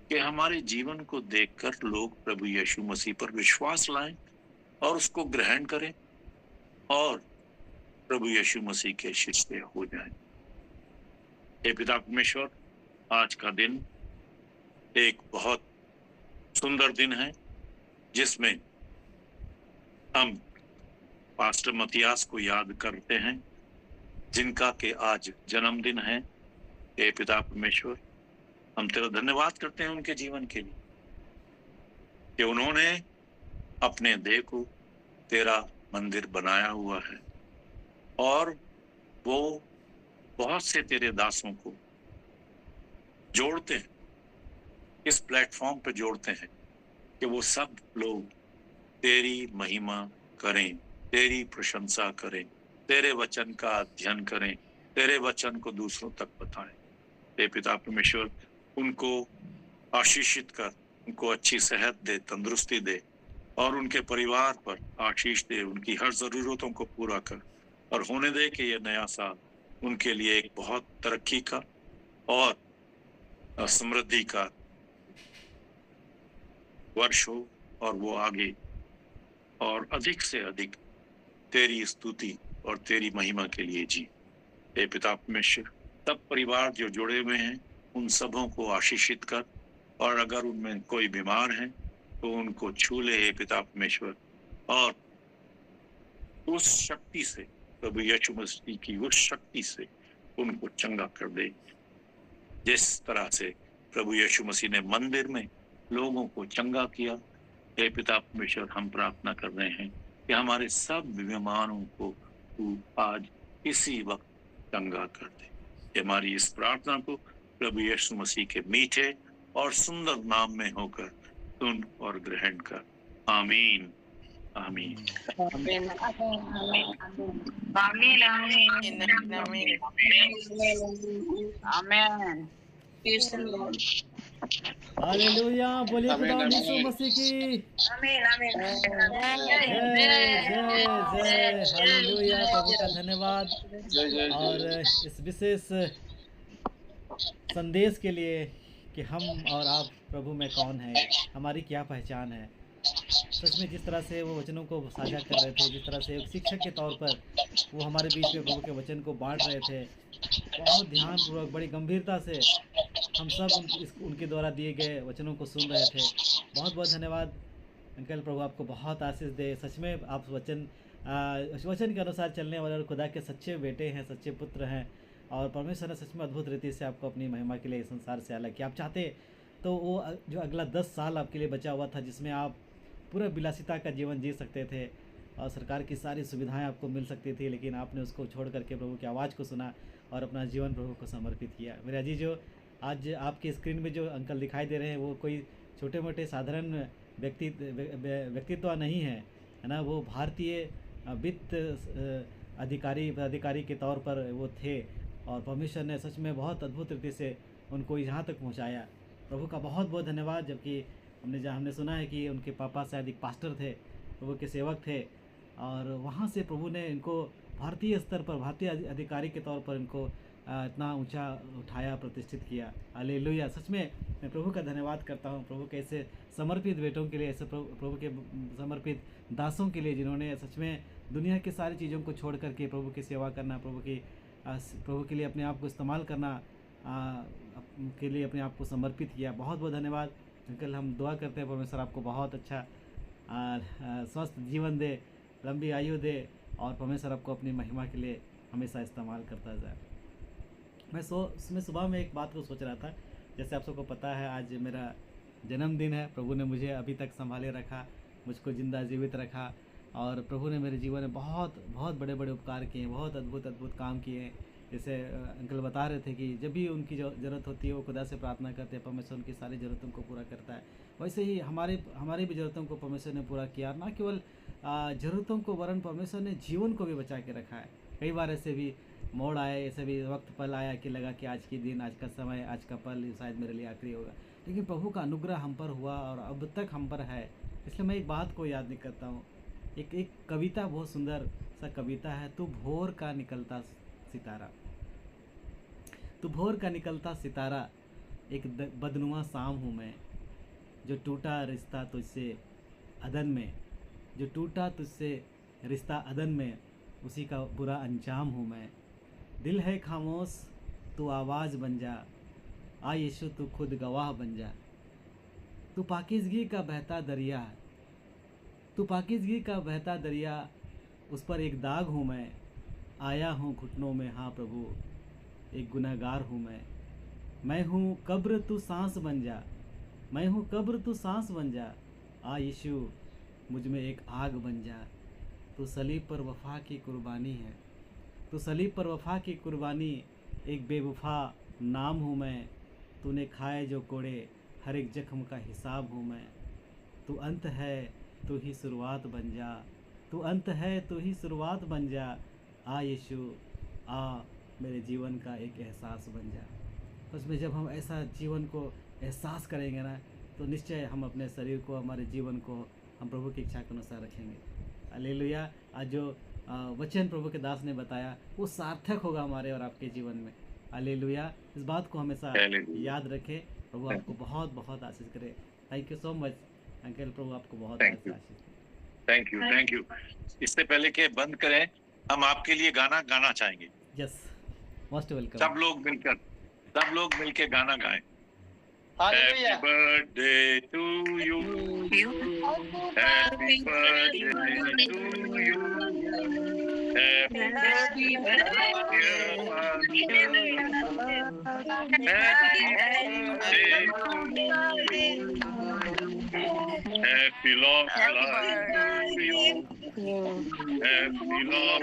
कि हमारे जीवन को देखकर लोग प्रभु यीशु मसीह पर विश्वास लाएं और उसको ग्रहण करें और प्रभु यीशु मसीह के शिष्य हो जाएं। हे पिता परमेश्वर, आज का दिन एक बहुत सुंदर दिन है जिसमें हम पास्टर मतियास को याद करते हैं, जिनका के आज जन्मदिन है। हे पिता परमेश्वर, हम तेरा धन्यवाद करते हैं उनके जीवन के लिए कि उन्होंने अपने देह को तेरा मंदिर बनाया हुआ है, और वो बहुत से तेरे दासों को जोड़ते हैं, इस प्लेटफॉर्म पे जोड़ते हैं कि वो सब लोग तेरी महिमा करें तेरी प्रशंसा करें, तेरे वचन का अध्ययन करें, तेरे वचन को दूसरों तक बताएं। हे पिता परमेश्वर, उनको आशीषित कर, उनको अच्छी सेहत दे, तंदुरुस्ती दे और उनके परिवार पर आशीष दे, उनकी हर जरूरतों को पूरा कर और होने दे कि ये नया साल उनके लिए एक बहुत तरक्की का और समृद्धि का वर्ष हो और वो आगे और अधिक से अधिक तेरी स्तुति और तेरी महिमा के लिए जी। हे पिता परमेश्वर, सब परिवार जो जुड़े हुए हैं उन सबों को आशीषित कर और अगर उनमें कोई बीमार है तो उनको छू ले हे पिता परमेश्वर और उस शक्ति से, प्रभु यीशु मसीह की उस शक्ति से उनको चंगा कर दे। जिस तरह से प्रभु यीशु मसीह ने मंदिर में लोगों को चंगा किया, हे पिता परमेश्वर, हम प्रार्थना कर रहे हैं कि हमारे सब बीमारों को तू आज इसी वक्त चंगा कर दे। हमारी इस प्रार्थना को प्रभु यीशु मसीह के मीठे और सुंदर नाम में होकर सुन और ग्रहण कर। आमीन आमीन आमीन आमीन आमीन आमीन आमीन। हालेलुया, बोलिए खुदा यीशु मसीह की आमीन आमीन जय जय जय। हालेलुया, प्रभु का धन्यवाद और इस विशेष संदेश के लिए कि हम और आप प्रभु में कौन है, हमारी क्या पहचान है। सच में जिस तरह से वो वचनों को साझा कर रहे थे, जिस तरह से एक शिक्षक के तौर पर वो हमारे बीच में प्रभु के वचन को बांट रहे थे, बहुत ध्यानपूर्वक बड़ी गंभीरता से हम सब उनके द्वारा दिए गए वचनों को सुन रहे थे। बहुत बहुत धन्यवाद अंकल, प्रभु आपको बहुत आशीष दे। सच में आप वचन के अनुसार चलने वाले और खुदा के सच्चे बेटे हैं, सच्चे पुत्र हैं और परमेश्वर ने सच में अद्भुत रीति से आपको अपनी महिमा के लिए इस संसार से अलग किया। आप चाहते तो वो जो अगला 10 साल आपके लिए बचा हुआ था, जिसमें आप पूरा विलासिता का जीवन जी सकते थे और सरकार की सारी सुविधाएं आपको मिल सकती थी, लेकिन आपने उसको छोड़ करके प्रभु की आवाज़ को सुना और अपना जीवन प्रभु को समर्पित किया। मेरे अजीजों, आज आपकी स्क्रीन में जो अंकल दिखाई दे रहे हैं वो कोई छोटे मोटे साधारण व्यक्तित्व नहीं है ना। वो भारतीय वित्त अधिकारी के तौर पर वो थे और परमेश्वर ने सच में बहुत अद्भुत रीति से उनको यहाँ तक पहुँचाया। प्रभु का बहुत बहुत धन्यवाद। जबकि हमने सुना है कि उनके पापा शायद एक पास्टर थे, प्रभु के सेवक थे और वहाँ से प्रभु ने इनको भारतीय स्तर पर, भारतीय अधिकारी के तौर पर इनको इतना ऊंचा उठाया, प्रतिष्ठित किया। हालेलुया। सच में मैं प्रभु का धन्यवाद करता हूँ, प्रभु के ऐसे समर्पित बेटों के लिए, ऐसे प्रभु के समर्पित दासों के लिए, जिन्होंने सच में दुनिया की सारी चीज़ों को छोड़ करके प्रभु की सेवा करना, प्रभु के लिए अपने आप को इस्तेमाल करना के लिए अपने आप को समर्पित किया। बहुत बहुत धन्यवाद अंकल। हम दुआ करते हैं परमेश्वर आपको बहुत अच्छा स्वस्थ जीवन दे, लंबी आयु दे और परमेश्वर आपको अपनी महिमा के लिए हमेशा इस्तेमाल करता जाए। मैं सुबह में एक बात को सोच रहा था, जैसे आप सबको पता है आज मेरा जन्मदिन है। प्रभु ने मुझे अभी तक संभाले रखा, मुझको ज़िंदा जीवित रखा और प्रभु ने मेरे जीवन में बहुत बहुत बड़े बड़े उपकार किए, बहुत अद्भुत काम किए हैं। जैसे अंकल बता रहे थे कि जब भी उनकी ज़रूरत होती है वो खुदा से प्रार्थना करते हैं, परमेश्वर उनकी सारी ज़रूरतों को पूरा करता है। वैसे ही हमारी भी ज़रूरतों को परमेश्वर ने पूरा किया। ना केवल ज़रूरतों को, वरन परमेश्वर ने जीवन को भी बचा के रखा है। कई बार ऐसे भी मोड़ आए, ऐसे भी वक्त पल आया कि लगा कि आज की दिन, आज का समय, आज का पल शायद मेरे लिए आखिरी होगा, लेकिन प्रभु का अनुग्रह हम पर हुआ और अब तक हम पर है। इसलिए मैं एक बात को याद नहीं करता हूँ। एक कविता, बहुत सुंदर सा कविता है, तू भोर का निकलता सितारा, तू भोर का निकलता सितारा, एक बदनुमा शाम हूँ मैं, जो टूटा रिश्ता तुझसे अदन में, जो टूटा तुझसे रिश्ता अदन में, उसी का बुरा अंजाम हूँ मैं। दिल है खामोश तू आवाज़ बन जा, आ यीशु तू खुद गवाह बन जा। तू पाकीज़गी का बहता दरिया, तू पाकीज़गी का बहता दरिया, उस पर एक दाग हूँ मैं, आया हूँ घुटनों में, हाँ प्रभु एक गुनहगार हूँ मैं हूँ कब्र तू सांस बन जा, मैं हूँ कब्र तू सांस बन जा, आ यीशु मुझ में एक आग बन जा। तू सलीब पर वफ़ा की कुर्बानी है, तू सलीब पर वफ़ा की कुर्बानी, एक बेवफा नाम हूँ मैं, तूने खाए जो कोड़े हर एक जख्म का हिसाब हूँ मैं। तू अंत है तू ही शुरुआत बन जा, तू तू अंत है, तू ही शुरुआत बन जा। आ यीशु आ, मेरे जीवन का एक एहसास बन जा। उसमें जब हम ऐसा जीवन को एहसास करेंगे ना, तो निश्चय हम अपने शरीर को, हमारे जीवन को हम प्रभु की इच्छा के अनुसार रखेंगे। हालेलुया। आज जो वचन प्रभु के दास ने बताया वो सार्थक होगा हमारे और आपके जीवन में। हालेलुया। इस बात को हमेशा याद रखें। प्रभु आपको बहुत बहुत आशीष करे। Thank you so much uncle, प्रभु आपको बहुत Thank you. आशीष करे। Thank you. इससे पहले कि बंद करें, हम आपके लिए गाना गाना चाहेंगे। Yes, most welcome. सब लोग मिलके गाना गाएं। Hallelujah. Happy birthday to you. Happy birthday to you. Happy birthday, dear Happy long life to you. Happy long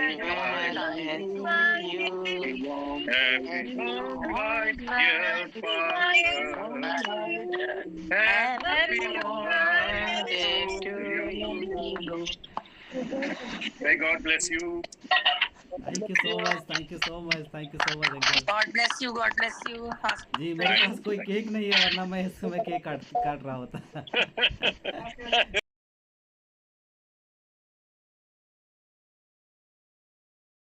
life to you. Happy long life, dear Father. Happy long life to you. May God bless you. Thank you so much, thank you so much, thank you so much uncle. God bless you, God bless you. जी, मेरे पास कोई cake नहीं है, वरना मैं इस समय केक काट रहा होता।